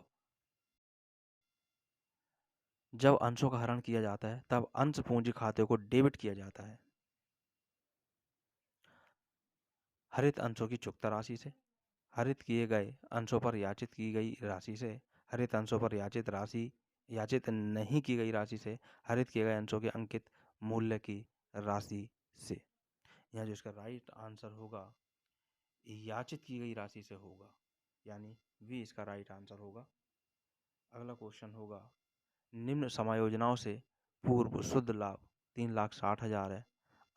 जब अंशों का हरण किया जाता है तब अंश पूंजी खाते को डेबिट किया जाता है। हरित अंशों की चुकता राशि से, हरित किए गए अंशों पर याचित की गई राशि से, हरित अंशों पर याचित नहीं की गई राशि से, हरित किए गए अंशों के अंकित मूल्य की राशि से। यहाँ जो इसका राइट आंसर होगा याचित की गई राशि से होगा, यानी वी इसका राइट आंसर होगा। अगला क्वेश्चन होगा, निम्न समायोजनाओं से पूर्व शुद्ध लाभ 3,60,000 है,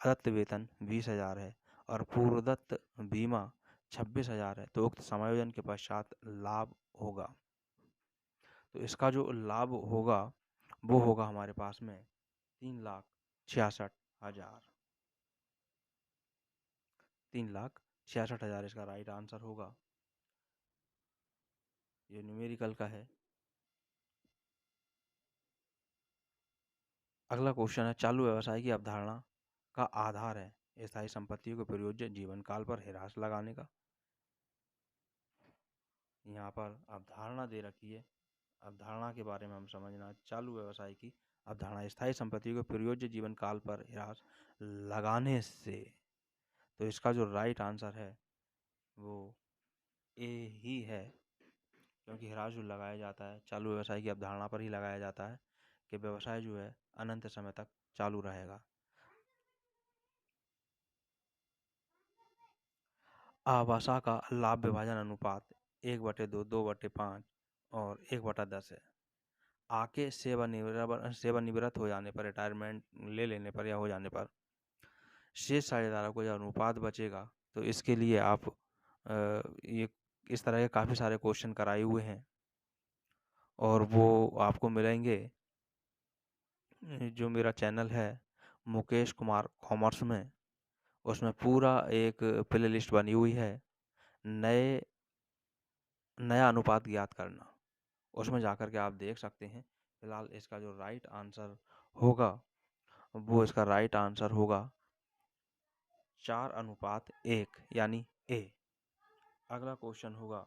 अदत्त वेतन 20,000 है और पूर्वदत्त बीमा 26,000 है, तो उक्त समायोजन के पश्चात लाभ होगा। तो इसका जो लाभ होगा वो होगा हमारे पास में 3,66,000। 3,66,000 इसका राइट आंसर होगा। ये न्यूमेरिकल का है। अगला क्वेश्चन है, चालू व्यवसाय की अवधारणा का आधार है स्थायी संपत्तियों के प्रयोज्य जीवन काल पर हिरास लगाने का। यहाँ पर अवधारणा दे रखी है, अवधारणा के बारे में हम समझना। चालू व्यवसाय की अवधारणा स्थायी संपत्तियों के प्रयोज्य जीवन काल पर हिरास लगाने से, तो इसका जो राइट आंसर है वो ए ही है, क्योंकि हिरास जो लगाया जाता है चालू व्यवसाय की अवधारणा पर ही लगाया जाता है कि व्यवसाय जो है अनंत समय तक चालू रहेगा। आवासा का लाभ विभाजन अनुपात 1/2, 2/5 और 1/10 है। आके सेवानिवृत्त हो जाने पर, रिटायरमेंट ले लेने पर या हो जाने पर शेष साझेदारों को जो अनुपात बचेगा, तो इसके लिए आप ये इस तरह के काफ़ी सारे क्वेश्चन कराए हुए हैं और वो आपको मिलेंगे जो मेरा चैनल है मुकेश कुमार कॉमर्स में, उसमें पूरा एक प्ले लिस्ट बनी हुई है, नया अनुपात ज्ञात करना, उसमें जाकर के आप देख सकते हैं। फिलहाल इसका जो राइट आंसर होगा वो इसका राइट आंसर होगा 4:1 यानी ए। अगला क्वेश्चन होगा,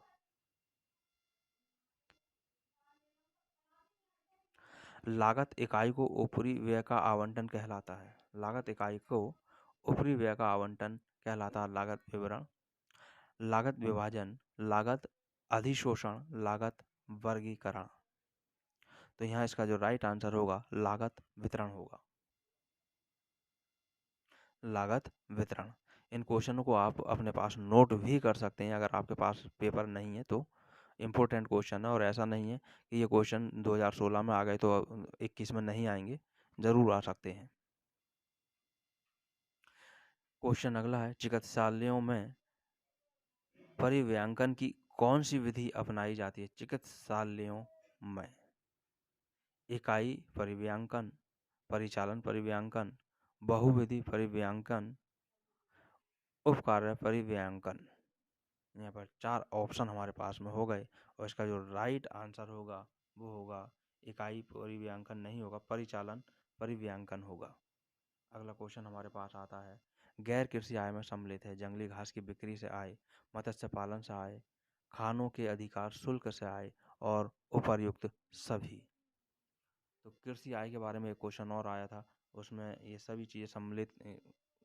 लागत इकाई को ऊपरी व्यय का आवंटन कहलाता है। लागत इकाई को ऊपरी व्यय का आवंटन कहलाता है। लागत विवरण, लागत विभाजन, लागत अधिशोषण, लागत वर्गीकरण। तो यहाँ इसका जो राइट आंसर होगा लागत वितरण होगा, लागत वितरण। इन क्वेश्चनों को आप अपने पास नोट भी कर सकते हैं अगर आपके पास पेपर नहीं है तो। इम्पोर्टेंट क्वेश्चन है और ऐसा नहीं है कि ये क्वेश्चन 2016 में आ गए तो 21 में नहीं आएंगे, ज़रूर आ सकते हैं। क्वेश्चन अगला है, चिकित्सालयों में परिव्यांकन की कौन सी विधि अपनाई जाती है? चिकित्सालयों में इकाई परिव्यांकन परिचालन परिव्यांकन, बहुविधि परिव्यांकन, उपकार्य परिव्यांकन। यहाँ पर 4 ऑप्शन हमारे पास में हो गए और इसका जो राइट आंसर होगा वो होगा इकाई परिव्यांकन नहीं होगा, परिचालन परिव्यांकन होगा। अगला क्वेश्चन हमारे पास आता है, गैर कृषि आय में सम्मिलित है जंगली घास की बिक्री से आय, मत्स्य पालन से आय, खानों के अधिकार शुल्क से आय और उपर्युक्त सभी। तो कृषि आय के बारे में एक क्वेश्चन और आया था, उसमें ये सभी चीज़ें सम्मिलित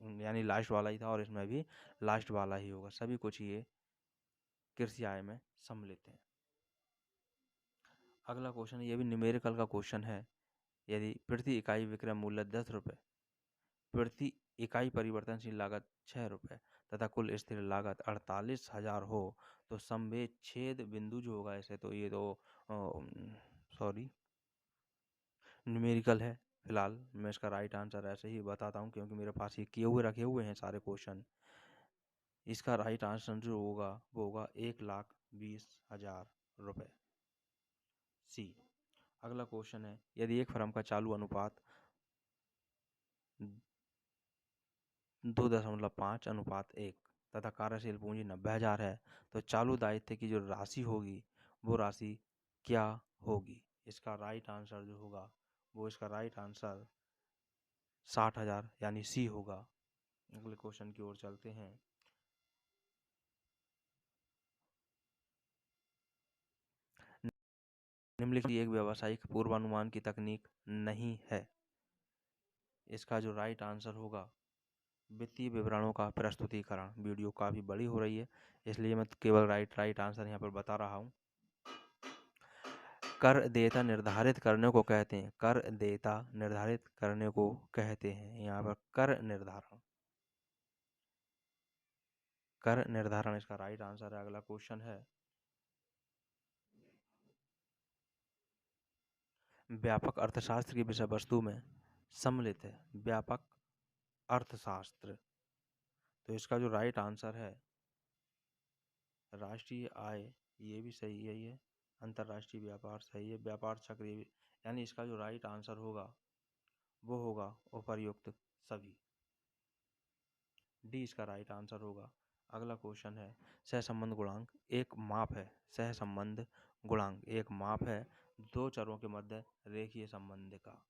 यानी लास्ट वाला ही था और इसमें भी लास्ट वाला ही होगा, सभी कुछ ये कृषि आय में सम्मिलित हैं। अगला क्वेश्चन ये भी न्यूमेरिकल का क्वेश्चन है, यदि प्रति इकाई विक्रय मूल्य 10 रुपये, प्रति इकाई परिवर्तनशील लागत 6 रुपये तथा कुल स्थिर लागत 48,000 हो तो समवेच्छेद बिंदु जो होगा ऐसे, तो ये तो सॉरी न्यूमेरिकल है। फिलहाल मैं इसका राइट आंसर ऐसे ही बताता हूँ क्योंकि मेरे पास ये किए हुए रखे हुए हैं सारे क्वेश्चन। इसका राइट आंसर जो होगा वो होगा 1,20,000 रुपये, सी। अगला क्वेश्चन है, यदि एक फर्म का चालू अनुपात 2.5:1 तथा कार्यशील पूंजी 90,000 है तो चालू दायित्व की जो राशि होगी वो राशि क्या होगी? इसका राइट आंसर जो होगा वो इसका राइट आंसर 60,000 यानी सी होगा। अगले क्वेश्चन की ओर चलते हैं। निम्नलिखित एक व्यावसायिक पूर्वानुमान की तकनीक नहीं है। इसका जो राइट आंसर होगा वित्तीय विवरणों का प्रस्तुतिकरण। वीडियो काफ़ी बड़ी हो रही है इसलिए मैं केवल राइट आंसर यहाँ पर बता रहा हूँ। कर देयता निर्धारित करने को कहते हैं, कर देयता निर्धारित करने को कहते हैं। यहाँ पर कर निर्धारण इसका राइट आंसर है। अगला क्वेश्चन है, व्यापक अर्थशास्त्र की विषय वस्तु में सम्मिलित है व्यापक अर्थशास्त्र, तो इसका जो राइट आंसर है राष्ट्रीय आय, ये भी सही है, अंतर्राष्ट्रीय व्यापार सही है, व्यापार चक्र यानी इसका जो राइट आंसर होगा वो होगा उपर्युक्त सभी, डी इसका राइट आंसर होगा। अगला क्वेश्चन है, सहसंबंध गुणांक एक माप है, सहसंबंध गुणांक एक माप है दो चरों के मध्य रेखीय संबंध का,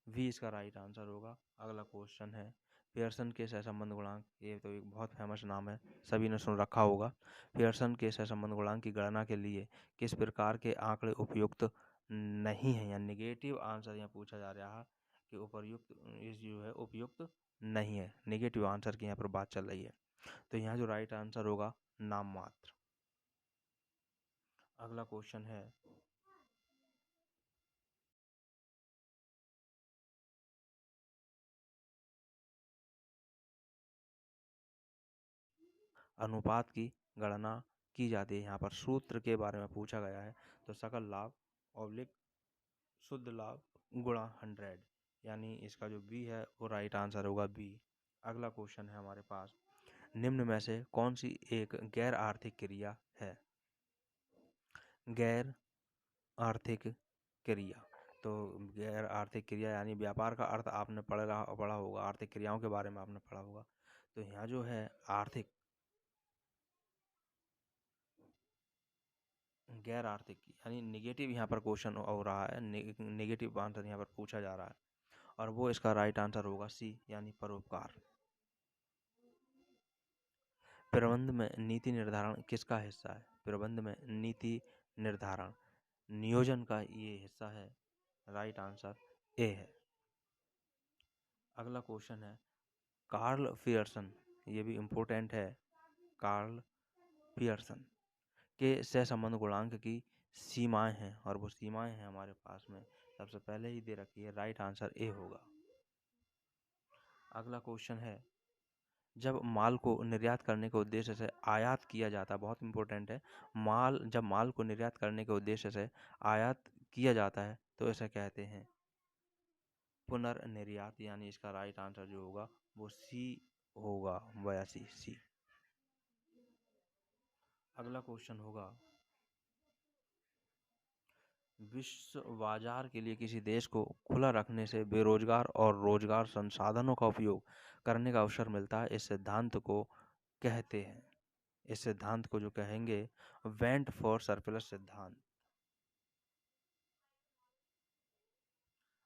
वी इसका राइट आंसर होगा। अगला क्वेश्चन है, पियर्सन के सहसंबंध गुणांक, ये तो एक बहुत फेमस नाम है, सभी ने सुन रखा होगा। पियर्सन के सहसंबंध गुणांक की गणना के लिए किस प्रकार के आंकड़े उपयुक्त नहीं है, या नेगेटिव आंसर यहाँ पूछा जा रहा है कि उपर्युक्त जो है उपयुक्त नहीं है, नेगेटिव आंसर की यहाँ पर बात चल रही है, तो यहाँ जो राइट आंसर होगा नाम मात्र। अगला क्वेश्चन है, अनुपात की गणना की जाती है, यहाँ पर सूत्र के बारे में पूछा गया है, तो सकल लाभ ऑब्लिक शुद्ध लाभ गुणा 100, यानी इसका जो बी है वो राइट आंसर होगा बी। अगला क्वेश्चन है हमारे पास, निम्न में से कौन सी एक गैर आर्थिक क्रिया है? गैर आर्थिक क्रिया, तो गैर आर्थिक क्रिया यानी व्यापार का अर्थ आपने पढ़ा होगा, आर्थिक क्रियाओं के बारे में आपने पढ़ा होगा, तो यहाँ जो है आर्थिक गैर आर्थिक यानी निगेटिव यहाँ पर क्वेश्चन हो रहा है, निगेटिव आंसर यहाँ पर पूछा जा रहा है और वो इसका राइट आंसर होगा सी यानी परोपकार। प्रबंध में नीति निर्धारण किसका हिस्सा है? प्रबंध में नीति निर्धारण नियोजन का ये हिस्सा है, राइट आंसर ए है। अगला क्वेश्चन है, कार्ल पियर्सन, ये भी इम्पोर्टेंट है, कार्ल पियर्सन के सहसंबंध गुणांक की सीमाएं हैं और वो सीमाएं हैं हमारे पास में सबसे पहले ही दे रखी है, राइट आंसर ए होगा। अगला क्वेश्चन है, जब माल को निर्यात करने के उद्देश्य से आयात किया जाता है, बहुत इंपॉर्टेंट है, जब माल को निर्यात करने के उद्देश्य से आयात किया जाता है तो इसे कहते हैं पुनर्निर्यात, यानी इसका राइट आंसर जो होगा वो सी होगा, 82 सी। अगला क्वेश्चन होगा, विश्व बाजार के लिए किसी देश को खुला रखने से बेरोजगार और रोजगार संसाधनों का उपयोग करने का अवसर मिलता है। इस सिद्धांत को कहते हैं, इस सिद्धांत को जो कहेंगे वेंट फॉर सरप्लस सिद्धांत।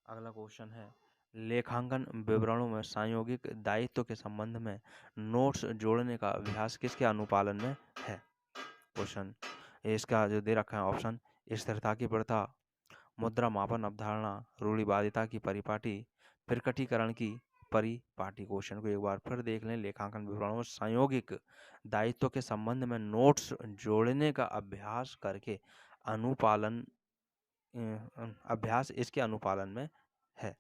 अगला क्वेश्चन है, लेखांकन विवरणों में सांयोगिक दायित्व के संबंध में नोट्स जोड़ने का अभ्यास किसके अनुपालन में है? क्वेश्चन इसका जो दे रखा है ऑप्शन, स्थिरता की प्रथा, मुद्रा मापन अवधारणा, रूढ़िवादिता की परिपाटी, प्रकटीकरण की परिपाटी। क्वेश्चन को एक बार फिर देख लें। लेखांकन विवरणों में सांयोगिक दायित्व के संबंध में नोट्स जोड़ने का अभ्यास करके अनुपालन अभ्यास इसके अनुपालन में है।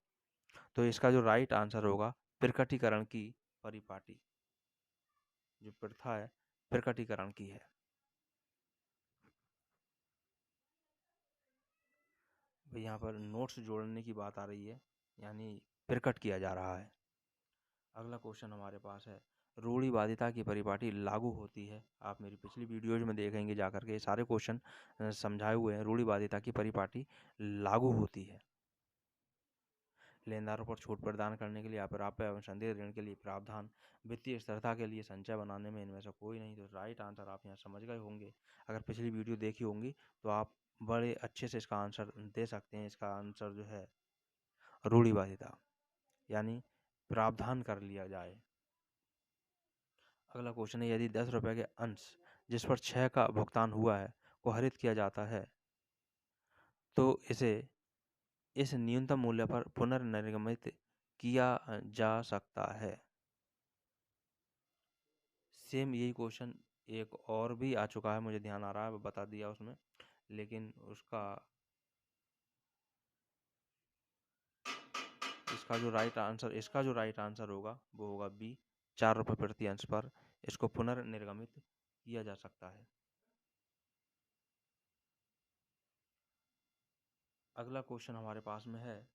तो इसका जो राइट आंसर होगा प्रकटीकरण की परिपाटी, जो प्रथा है प्रकटीकरण की है। यहाँ पर नोट्स जोड़ने की बात आ रही है, यानी प्रकट किया जा रहा है। अगला क्वेश्चन हमारे पास है, रूढ़िवादिता की परिपाटी लागू होती है। आप मेरी पिछली वीडियोज में देखेंगे जाकर के सारे क्वेश्चन समझाए हुए हैं। रूढ़िवादिता की परिपाटी लागू होती है। लेनदारों पर छूट प्रदान करने के लिए, अप्राप्य एवं संदेह ऋण के लिए प्रावधान, वित्तीय स्थिरता के लिए संचय बनाने में इनमें से कोई नहीं। तो राइट आंसर आप यहाँ समझ गए होंगे। अगर पिछली वीडियो देखी होंगी तो आप बड़े अच्छे से इसका आंसर दे सकते हैं। इसका आंसर जो है रूढ़िवादिता, यानी प्रावधान कर लिया जाए। अगला क्वेश्चन है, यदि 10 रुपए के अंश जिस पर 6 का भुगतान हुआ है को हरित किया जाता है तो इसे इस न्यूनतम मूल्य पर पुनर्निर्गमित किया जा सकता है। सेम यही क्वेश्चन एक और भी आ चुका है, मुझे ध्यान आ रहा है, वो बता दिया उसमें, लेकिन इसका जो राइट आंसर होगा वो होगा बी, 4 रुपये प्रति अंश पर इसको पुनर्निर्गमित किया जा सकता है। अगला क्वेश्चन हमारे पास में है,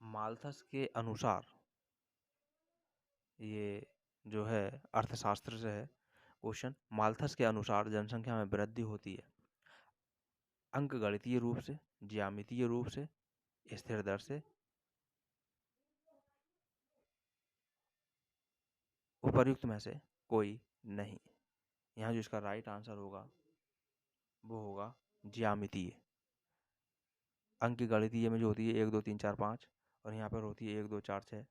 माल्थस के अनुसार, ये जो है अर्थशास्त्र से है क्वेश्चन, माल्थस के अनुसार जनसंख्या में वृद्धि होती है अंकगणितीय रूप से, ज्यामितीय रूप से, स्थिर दर से, उपर्युक्त में से कोई नहीं। यहाँ जो इसका राइट आंसर होगा वो होगा ज्यामितीय। अंकगणितीय में जो होती है 1 2 3 4 5 और यहाँ पर होती है 1 2 4 6,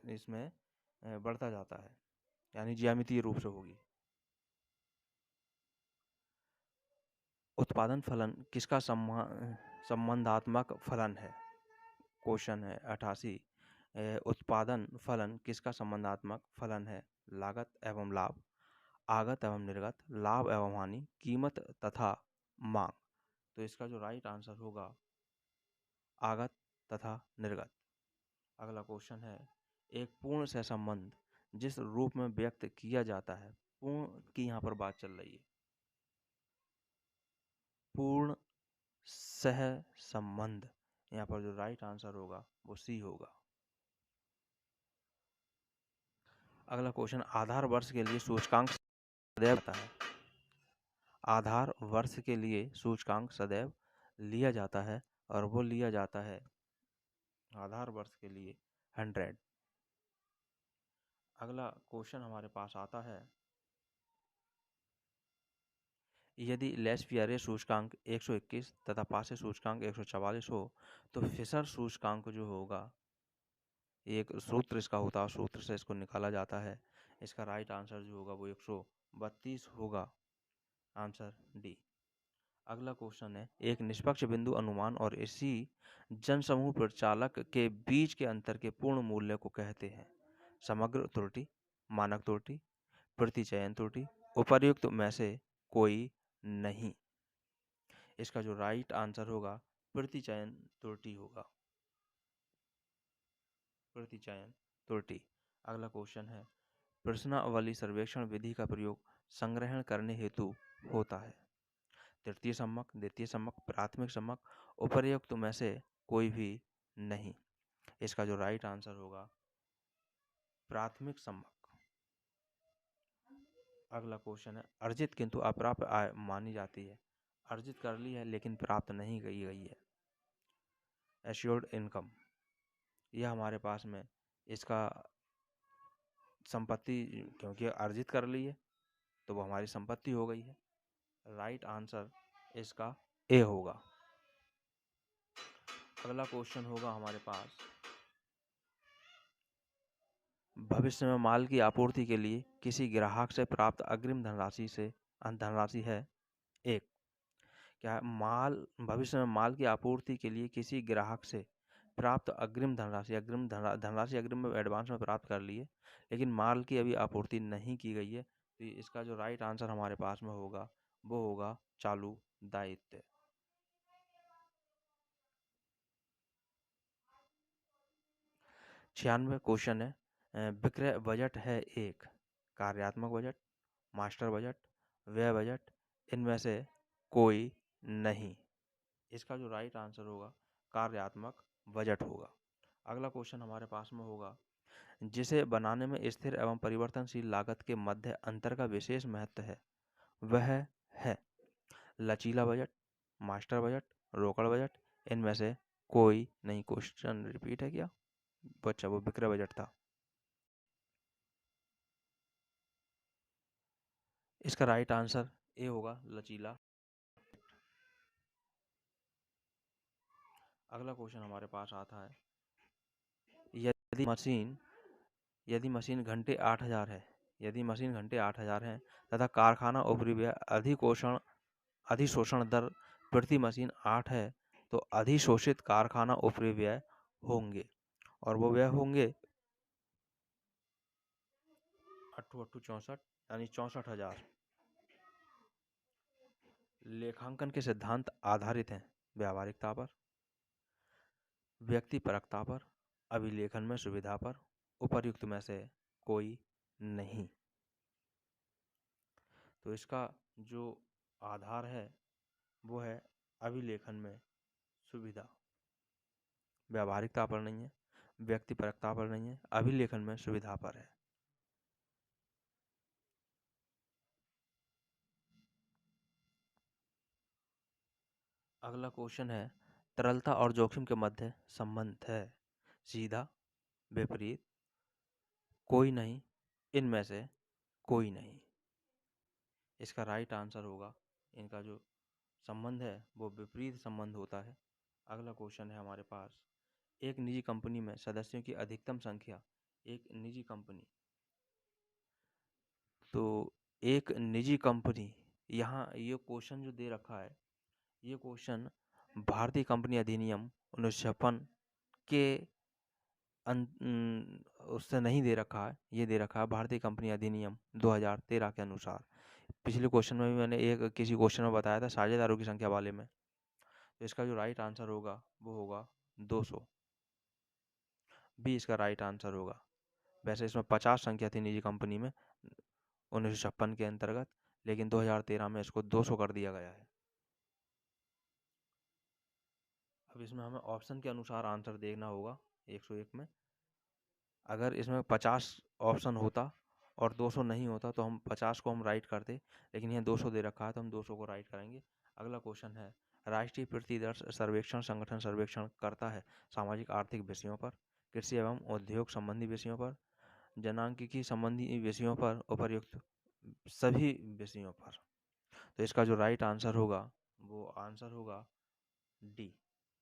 इसमें बढ़ता जाता है, यानी ज्यामितीय रूप से होगी। उत्पादन फलन किसका संबंधात्मक फलन है? क्वेश्चन है 88, उत्पादन फलन किसका संबंधात्मक फलन है? लागत एवं लाभ, आगत एवं निर्गत, लाभ एवं हानि, कीमत तथा मांग। तो इसका जो राइट आंसर होगा आगत तथा निर्गत। अगला क्वेश्चन है, एक पूर्ण सहसंबंध जिस रूप में व्यक्त किया जाता है, पूर्ण की यहाँ पर बात चल रही है, पूर्ण सहसंबंध, यहाँ पर जो राइट आंसर होगा वो सी होगा। अगला क्वेश्चन, आधार वर्ष के लिए सूचकांक सदैव आता है। आधार वर्ष के लिए सूचकांक सदैव लिया जाता है और वो लिया जाता है आधार वर्ष के लिए 100। अगला क्वेश्चन हमारे पास आता है, यदि लेस्पियरे सूचकांक 121 तथा पासे सूचकांक 144 हो तो फिशर सूचकांक जो होगा, एक सूत्र इसका होता है, सूत्र से इसको निकाला जाता है। इसका राइट आंसर जो होगा वो 132 होगा, आंसर डी। अगला क्वेश्चन है, एक निष्पक्ष बिंदु अनुमान और इसी जनसमूह प्रचालक के बीच के अंतर के पूर्ण मूल्य को कहते हैं। समग्र त्रुटि, मानक त्रुटि, प्रतिचयन त्रुटि, उपर्युक्त में से कोई नहीं। इसका जो राइट आंसर होगा प्रतिचयन त्रुटि होगा, प्रतिचयन त्रुटि। अगला क्वेश्चन है, प्रश्नावली सर्वेक्षण विधि का प्रयोग संग्रहण करने हेतु होता है। तृतीय सम्मक, द्वितीय सम्मक, प्राथमिक सम्मक, उपर्युक्त में से कोई भी नहीं। इसका जो राइट आंसर होगा प्राथमिक सम्मक। अगला क्वेश्चन है, अर्जित किंतु अप्राप्य आय मानी जाती है। अर्जित कर ली है लेकिन प्राप्त नहीं की गई है। एश्योर्ड इनकम, यह हमारे पास में इसका संपत्ति, क्योंकि अर्जित कर ली है तो वो हमारी संपत्ति हो गई है। राइट आंसर इसका ए होगा। अगला क्वेश्चन होगा हमारे पास, भविष्य में माल की आपूर्ति के लिए किसी ग्राहक से प्राप्त अग्रिम धनराशि है। एक, क्या भविष्य में माल की आपूर्ति के लिए किसी ग्राहक से प्राप्त अग्रिम धनराशि अग्रिम में एडवांस में प्राप्त कर ली है, लेकिन माल की अभी आपूर्ति नहीं की गई है। तो इसका जो राइट आंसर हमारे पास में होगा वो होगा चालू दायित्व। 96 क्वेश्चन है, विक्रय बजट है एक कार्यात्मक बजट, मास्टर बजट, व्यय बजट, इनमें से कोई नहीं। इसका जो राइट आंसर होगा कार्यात्मक बजट होगा। अगला क्वेश्चन हमारे पास में होगा, जिसे बनाने में स्थिर एवं परिवर्तनशील लागत के मध्य अंतर का विशेष महत्व है, वह है लचीला बजट, मास्टर बजट, रोकड़ बजट, इनमें से कोई नहीं। क्वेश्चन रिपीट है क्या? अच्छा, वो विक्रय बजट था। इसका राइट आंसर ए होगा, लचीला। अगला क्वेश्चन हमारे पास आता है, यदि मशीन घंटे 8000 है, यदि मशीन घंटे 8000 है तथा कारखाना उपरिव्यय अधिशोषण दर प्रति मशीन 8 है, तो अधिशोषित कारखाना उपरिव्यय होंगे, और वो व्यय होंगे 8×8 = 64, यानी 64,000। लेखांकन के सिद्धांत आधारित हैं व्यावहारिकता पर, व्यक्तिपरकता पर, अभिलेखन में सुविधा पर, उपर्युक्त में से कोई नहीं। तो इसका जो आधार है वो है अभिलेखन में सुविधा। व्यावहारिकता पर नहीं है, व्यक्तिपरकता पर नहीं है, अभिलेखन में सुविधा पर है। अगला क्वेश्चन है, तरलता और जोखिम के मध्य संबंध है, सीधा, विपरीत, कोई नहीं, इनमें से कोई नहीं। इसका राइट आंसर होगा, इनका जो संबंध है वो विपरीत संबंध होता है। अगला क्वेश्चन है हमारे पास, एक निजी कंपनी में सदस्यों की अधिकतम संख्या, एक निजी कंपनी, तो एक निजी कंपनी, यहाँ ये क्वेश्चन जो दे रखा है, ये क्वेश्चन भारतीय कंपनी अधिनियम 1956 के उससे नहीं दे रखा है, ये दे रखा है भारतीय कंपनी अधिनियम 2013 के अनुसार। पिछले क्वेश्चन में भी मैंने किसी क्वेश्चन में बताया था साझेदारों की संख्या वाले में। तो इसका जो राइट आंसर होगा वो होगा 200 भी इसका राइट आंसर होगा। वैसे इसमें 50 संख्या थी निजी कंपनी में 1956 के अंतर्गत, लेकिन 2013 में इसको 200 कर दिया गया है। अब इसमें हमें ऑप्शन के अनुसार आंसर देखना होगा 101 में। अगर इसमें 50 ऑप्शन होता और 200 नहीं होता तो हम 50 को हम राइट करते, लेकिन यहाँ 200 दे रखा है तो हम 200 को राइट करेंगे। अगला क्वेश्चन है, राष्ट्रीय प्रतिदर्श सर्वेक्षण संगठन सर्वेक्षण करता है सामाजिक आर्थिक विषयों पर, कृषि एवं उद्योग संबंधी विषयों पर, जनांकिकी संबंधी विषयों पर, उपर्युक्त सभी विषयों पर। तो इसका जो राइट आंसर होगा वो आंसर होगा डी,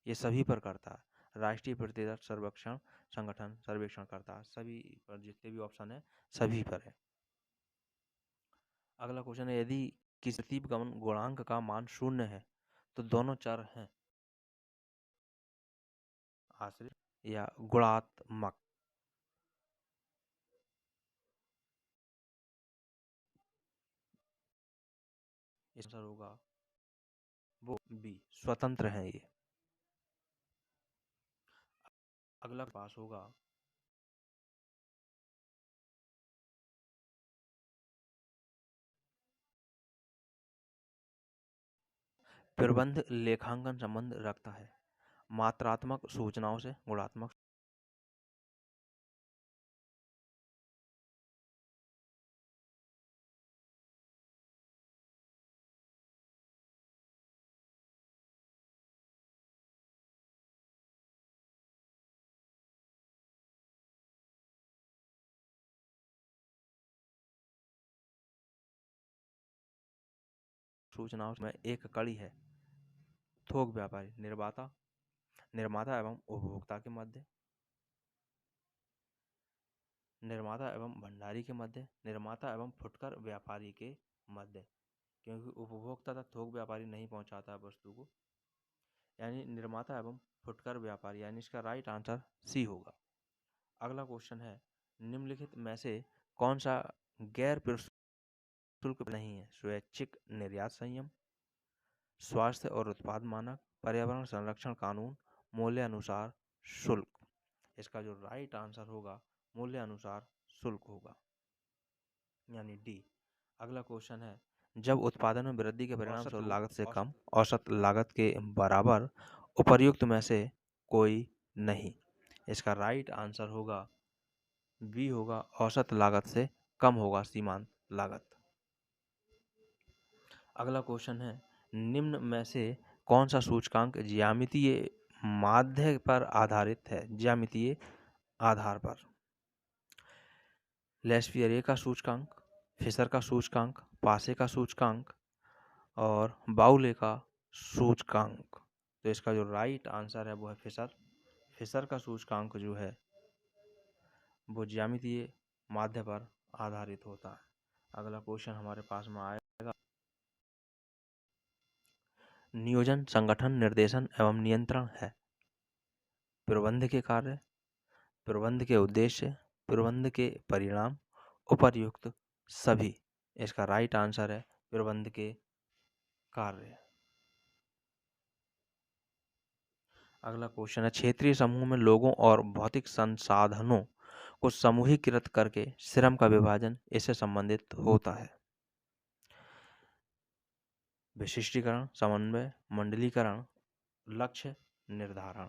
ये सभी पर करता है। राष्ट्रीय प्रतिदर्श सर्वेक्षण संगठन सर्वेक्षण करता है सभी पर, जितने भी ऑप्शन है सभी पर है। अगला क्वेश्चन है, यदि किसी प्रतीपगमन गुणांक का मान 0 है तो दोनों चर हैं, आश्रित या गुणात्मक। आंसर होगा वो बी, स्वतंत्र है ये। अगला पास होगा, प्रबंध लेखांकन संबंध रखता है मात्रात्मक सूचनाओं से गुणात्मक सूचनाओं में एक कड़ी है। थोक व्यापारी निर्माता एवं उपभोक्ता के मध्य, निर्माता एवं भंडारी के मध्य, निर्माता एवं फुटकर व्यापारी के मध्य, क्योंकि उपभोक्ता तक थोक व्यापारी नहीं पहुंचाता है वस्तु को, यानी निर्माता एवं फुटकर व्यापारी, यानी इसका राइट आंसर सी होगा। अगला क्वेश्चन है, निम्नलिखित में से कौन सा गैर प्रशुल्क नहीं है? स्वैच्छिक निर्यात संयम, स्वास्थ्य और उत्पाद मानक, पर्यावरण संरक्षण कानून, मूल्य अनुसार शुल्क। इसका जो राइट आंसर होगा मूल्य अनुसार शुल्क होगा, यानी डी। अगला क्वेश्चन है, जब उत्पादन में वृद्धि के परिणाम स्वरूप लागत से कम, औसत लागत के बराबर, उपर्युक्त में से कोई नहीं। इसका राइट आंसर होगा बी होगा, औसत लागत से कम होगा सीमांत लागत। अगला क्वेश्चन है, निम्न में से कौन सा सूचकांक ज्यामितीय माध्य पर आधारित है? ज्यामितीय आधार पर। लेस्पियरे का सूचकांक, फिशर का सूचकांक, पासे का सूचकांक और बाउले का सूचकांक। तो इसका जो राइट आंसर है वो है फिशर। फिशर का सूचकांक जो है वो ज्यामितीय माध्य पर आधारित होता है। अगला क्वेश्चन हमारे पास में आएगा, नियोजन, संगठन, निर्देशन एवं नियंत्रण है प्रबंध के कार्य, प्रबंध के उद्देश्य, प्रबंध के परिणाम, उपर्युक्त सभी। इसका राइट आंसर है प्रबंध के कार्य। अगला क्वेश्चन है, क्षेत्रीय समूह में लोगों और भौतिक संसाधनों को समूहीकृत करके श्रम का विभाजन इससे संबंधित होता है। विशिष्टीकरण, समन्वय, मंडलीकरण, लक्ष्य निर्धारण।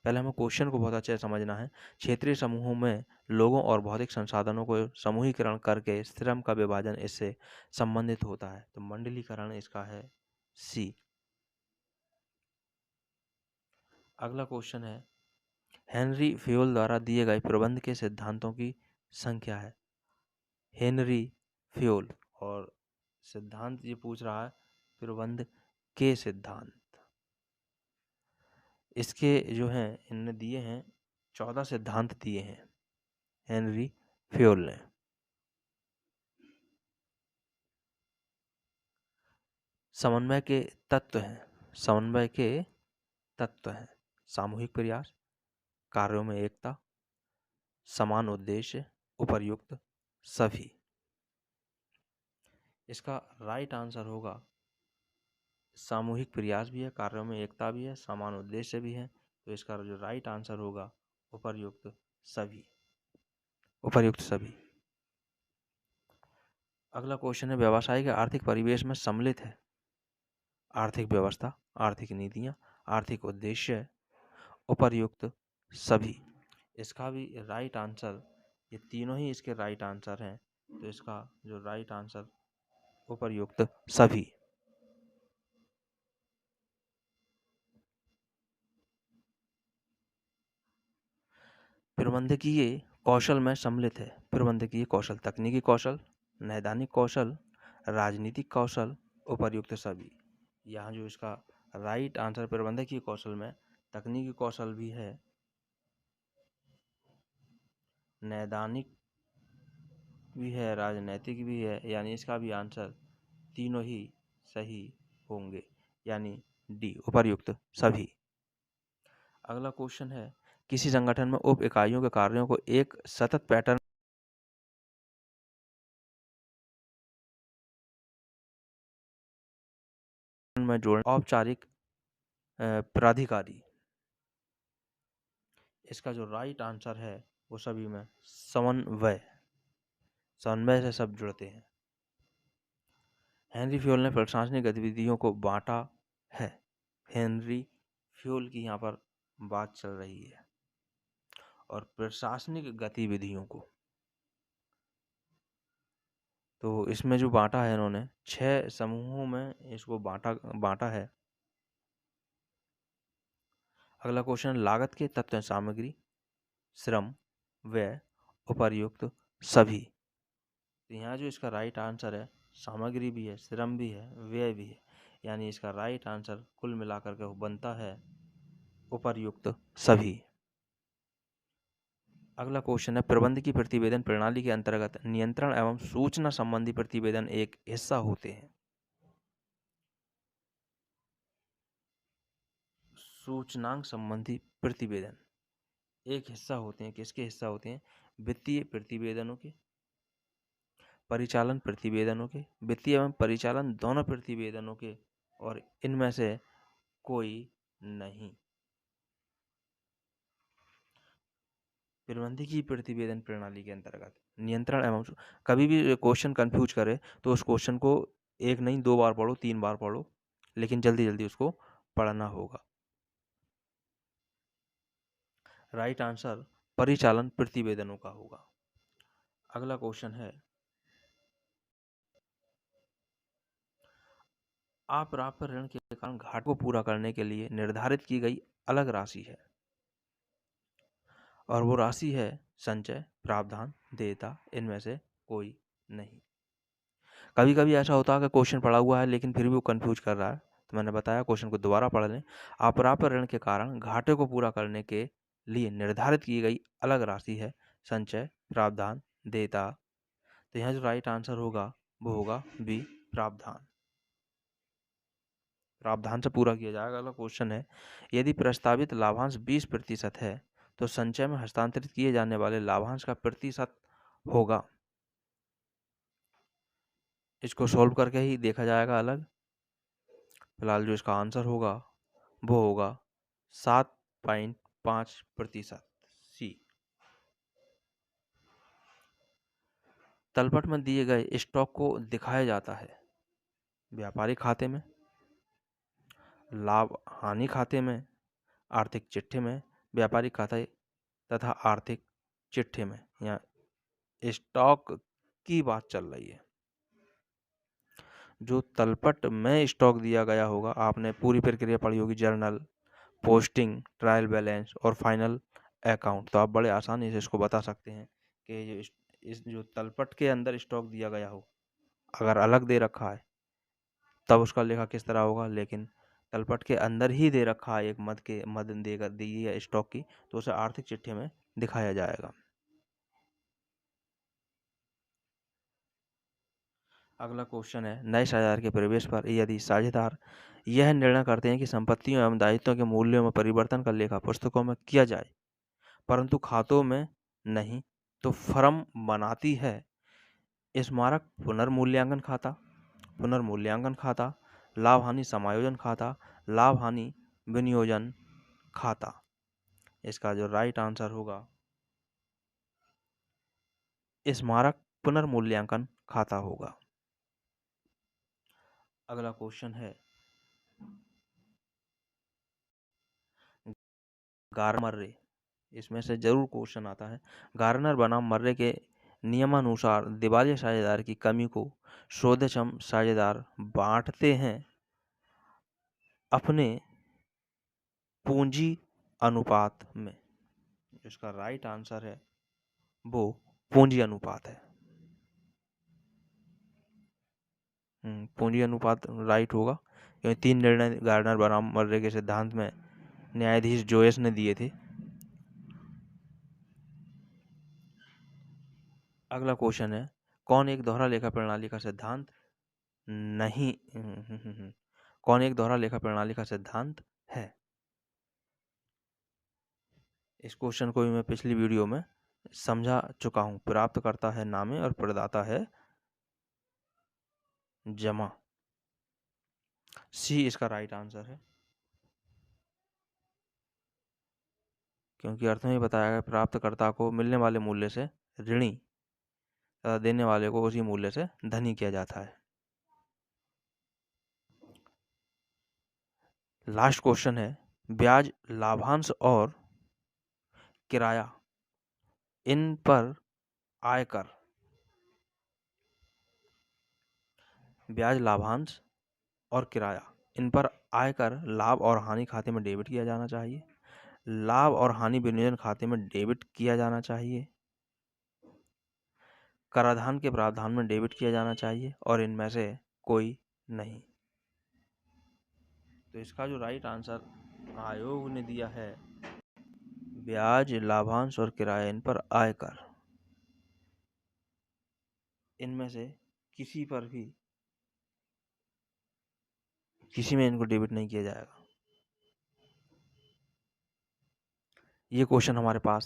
पहले हमें क्वेश्चन को बहुत अच्छे से समझना है। क्षेत्रीय समूहों में लोगों और भौतिक संसाधनों को समूहीकरण करके श्रम का विभाजन इससे संबंधित होता है, तो मंडलीकरण इसका है सी। अगला क्वेश्चन है, हेनरी फ्योल द्वारा दिए गए प्रबंध के सिद्धांतों की संख्या है। हेनरी फ्योल, और सिद्धांत ये पूछ रहा है प्रबंध के सिद्धांत। इसके जो हैं इनने दिए हैं 14 सिद्धांत दिए हैं हेनरी फ्योल ने। समन्वय के तत्व हैं, समन्वय के तत्व हैं सामूहिक प्रयास, कार्यों में एकता, समान उद्देश्य, उपर्युक्त सभी। इसका राइट आंसर होगा सामूहिक प्रयास भी है, कार्यों में एकता भी है, समान उद्देश्य भी है, तो इसका जो राइट आंसर होगा उपर्युक्त सभी, उपर्युक्त सभी। अगला क्वेश्चन है, व्यवसाय के आर्थिक परिवेश में सम्मिलित है आर्थिक व्यवस्था, आर्थिक नीतियां, आर्थिक उद्देश्य, उपर्युक्त सभी। इसका भी राइट आंसर, ये तीनों ही इसके राइट आंसर हैं, तो इसका जो राइट आंसर उपर्युक्त सभी। प्रबंधकीय कौशल में सम्मिलित है प्रबंधकीय कौशल, तकनीकी कौशल, नैदानिक कौशल, राजनीतिक कौशल, उपर्युक्त सभी। यहाँ जो इसका राइट आंसर प्रबंधकीय कौशल में तकनीकी कौशल भी है, नैदानिक भी है, राजनैतिक भी है, यानी इसका भी आंसर तीनों ही सही होंगे, यानी डी, उपर्युक्त सभी। अगला क्वेश्चन है, किसी संगठन में उप इकाइयों के कार्यों को एक सतत पैटर्न में जोड़ना, औपचारिक प्राधिकारी। इसका जो राइट आंसर है वो सभी में समन्वय, समन्वय से सब जुड़ते हैं। हेनरी फ्योल ने प्रशासनिक गतिविधियों को बांटा है। हेनरी फ्योल की यहाँ पर बात चल रही है, और प्रशासनिक गतिविधियों को, तो इसमें जो बांटा है इन्होंने 6 समूहों में इसको बांटा है। अगला क्वेश्चन, लागत के तत्व हैं सामग्री, श्रम, व्यय, उपर्युक्त सभी। तो यहाँ जो इसका राइट आंसर है सामग्री भी है, श्रम भी है, व्यय भी है, यानी इसका राइट आंसर कुल मिलाकर के बनता है उपर्युक्त सभी। अगला क्वेश्चन है, प्रबंधकीय प्रतिवेदन प्रणाली के अंतर्गत नियंत्रण एवं सूचना संबंधी प्रतिवेदन एक हिस्सा होते हैं। सूचनांक संबंधी प्रतिवेदन एक हिस्सा होते हैं। किसके हिस्सा होते हैं? वित्तीय प्रतिवेदनों के, परिचालन प्रतिवेदनों के, वित्तीय एवं परिचालन दोनों प्रतिवेदनों के, और इनमें से कोई नहीं। प्रबंधकीय प्रतिवेदन प्रणाली के अंतर्गत नियंत्रण एवं, कभी भी क्वेश्चन कंफ्यूज करे तो उस क्वेश्चन को एक नहीं 2 बार पढ़ो, 3 बार पढ़ो, लेकिन जल्दी जल्दी उसको पढ़ना होगा। राइट आंसर परिचालन प्रतिवेदनों का होगा। अगला क्वेश्चन है, अप्राप्य ऋण के कारण घाटे को पूरा करने के लिए निर्धारित की गई अलग राशि है, और वो राशि है संचय, प्रावधान, देयता, इनमें से कोई नहीं। कभी कभी ऐसा होता है कि क्वेश्चन पढ़ा हुआ है लेकिन फिर भी वो कंफ्यूज कर रहा है, तो मैंने बताया क्वेश्चन को दोबारा पढ़ लें। अप्राप्य ऋण के कारण घाटे को पूरा करने के लिए निर्धारित की गई अलग राशि है संचय, प्रावधान, देयता। तो यहाँ जो राइट आंसर होगा वो होगा बी, प्रावधान। प्रावधान से पूरा किया जाएगा। अगला क्वेश्चन है, यदि प्रस्तावित लाभांश 20% है तो संचय में हस्तांतरित किए जाने वाले लाभांश का प्रतिशत होगा। इसको सॉल्व करके ही देखा जाएगा अलग। फिलहाल जो इसका आंसर होगा वो होगा 7.5%। सी। तलपट में दिए गए स्टॉक को दिखाया जाता है व्यापारिक खाते में, लाभ हानि खाते में, आर्थिक चिट्ठे में, व्यापारिक खाते तथा आर्थिक चिट्ठे में। यहाँ स्टॉक की बात चल रही है। जो तलपट में स्टॉक दिया गया होगा, आपने पूरी प्रक्रिया पढ़ी होगी, जर्नल, पोस्टिंग, ट्रायल बैलेंस और फाइनल अकाउंट, तो आप बड़े आसानी से इसको बता सकते हैं कि इस जो तलपट के अंदर स्टॉक दिया गया हो, अगर अलग दे रखा है तब उसका लेखा किस तरह होगा, लेकिन तलपट के अंदर ही दे रखा है एक मद देकर दी है स्टॉक की, तो उसे आर्थिक चिट्ठे में दिखाया जाएगा। अगला क्वेश्चन है, नए साझेदार के प्रवेश पर यदि साझेदार यह निर्णय करते हैं कि संपत्तियों एवं दायित्वों के मूल्यों में परिवर्तन का लेखा पुस्तकों में किया जाए परंतु खातों में नहीं, तो फर्म बनाती है स्मारक पुनर्मूल्यांकन खाता, पुनर्मूल्यांकन खाता, लाभ हानि समायोजन खाता, लाभ हानि विनियोजन खाता। इसका जो राइट आंसर होगा स्मारक पुनर्मूल्यांकन खाता होगा। अगला क्वेश्चन है, गार्नर मर्रे, इसमें से जरूर क्वेश्चन आता है। गार्नर बनाम मर्रे के नियमानुसार दिवालिया साझेदार की कमी को शोधक्षम साझेदार बांटते हैं अपने पूंजी अनुपात में। इसका राइट आंसर है वो पूंजी अनुपात है। पूंजी अनुपात राइट होगा, क्योंकि 3 निर्णय गार्नर बनाम मर्रे के सिद्धांत में न्यायाधीश जोयस ने दिए थे। अगला क्वेश्चन है, कौन एक दोहरा लेखा प्रणाली का सिद्धांत नहीं कौन एक दोहरा लेखा प्रणाली का सिद्धांत है? इस क्वेश्चन को भी मैं पिछली वीडियो में समझा चुका हूं। प्राप्तकर्ता है नामे और प्रदाता है जमा। सी इसका राइट आंसर है, क्योंकि अर्थ में बताया गया प्राप्तकर्ता को मिलने वाले मूल्य से ऋणी तथा देने वाले को उसी मूल्य से धनी किया जाता है। लास्ट क्वेश्चन है, ब्याज, लाभांश और किराया इन पर आयकर, ब्याज, लाभांश और किराया इन पर आयकर लाभ और हानि खाते में डेबिट किया जाना चाहिए, लाभ और हानि विनियोजन खाते में डेबिट किया जाना चाहिए, कराधान के प्रावधान में डेबिट किया जाना चाहिए, और इनमें से कोई नहीं। तो इसका जो राइट आंसर आयोग ने दिया है, ब्याज, लाभांश और किराया, इन पर आयकर, इनमें से किसी पर भी, किसी में इनको डेबिट नहीं किया जाएगा। ये क्वेश्चन हमारे पास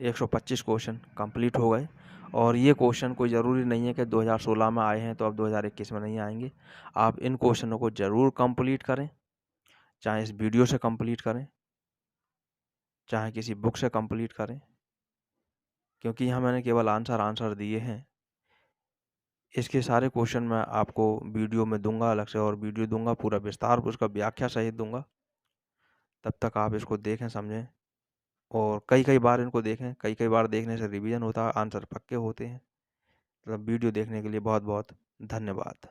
125 क्वेश्चन कंप्लीट हो गए। और ये क्वेश्चन कोई ज़रूरी नहीं है कि 2016 में आए हैं तो अब 2021 में नहीं आएंगे। आप इन क्वेश्चनों को ज़रूर कंप्लीट करें, चाहे इस वीडियो से कंप्लीट करें, चाहे किसी बुक से कंप्लीट करें, क्योंकि यहाँ मैंने केवल आंसर दिए हैं। इसके सारे क्वेश्चन मैं आपको वीडियो में दूंगा अलग से, और वीडियो दूंगा पूरा विस्तार, उसका व्याख्या सहित दूंगा। तब तक आप इसको देखें, समझें और कई बार इनको देखें। कई बार देखने से रिवीजन होता है, आंसर पक्के होते हैं। मतलब वीडियो देखने के लिए बहुत बहुत धन्यवाद।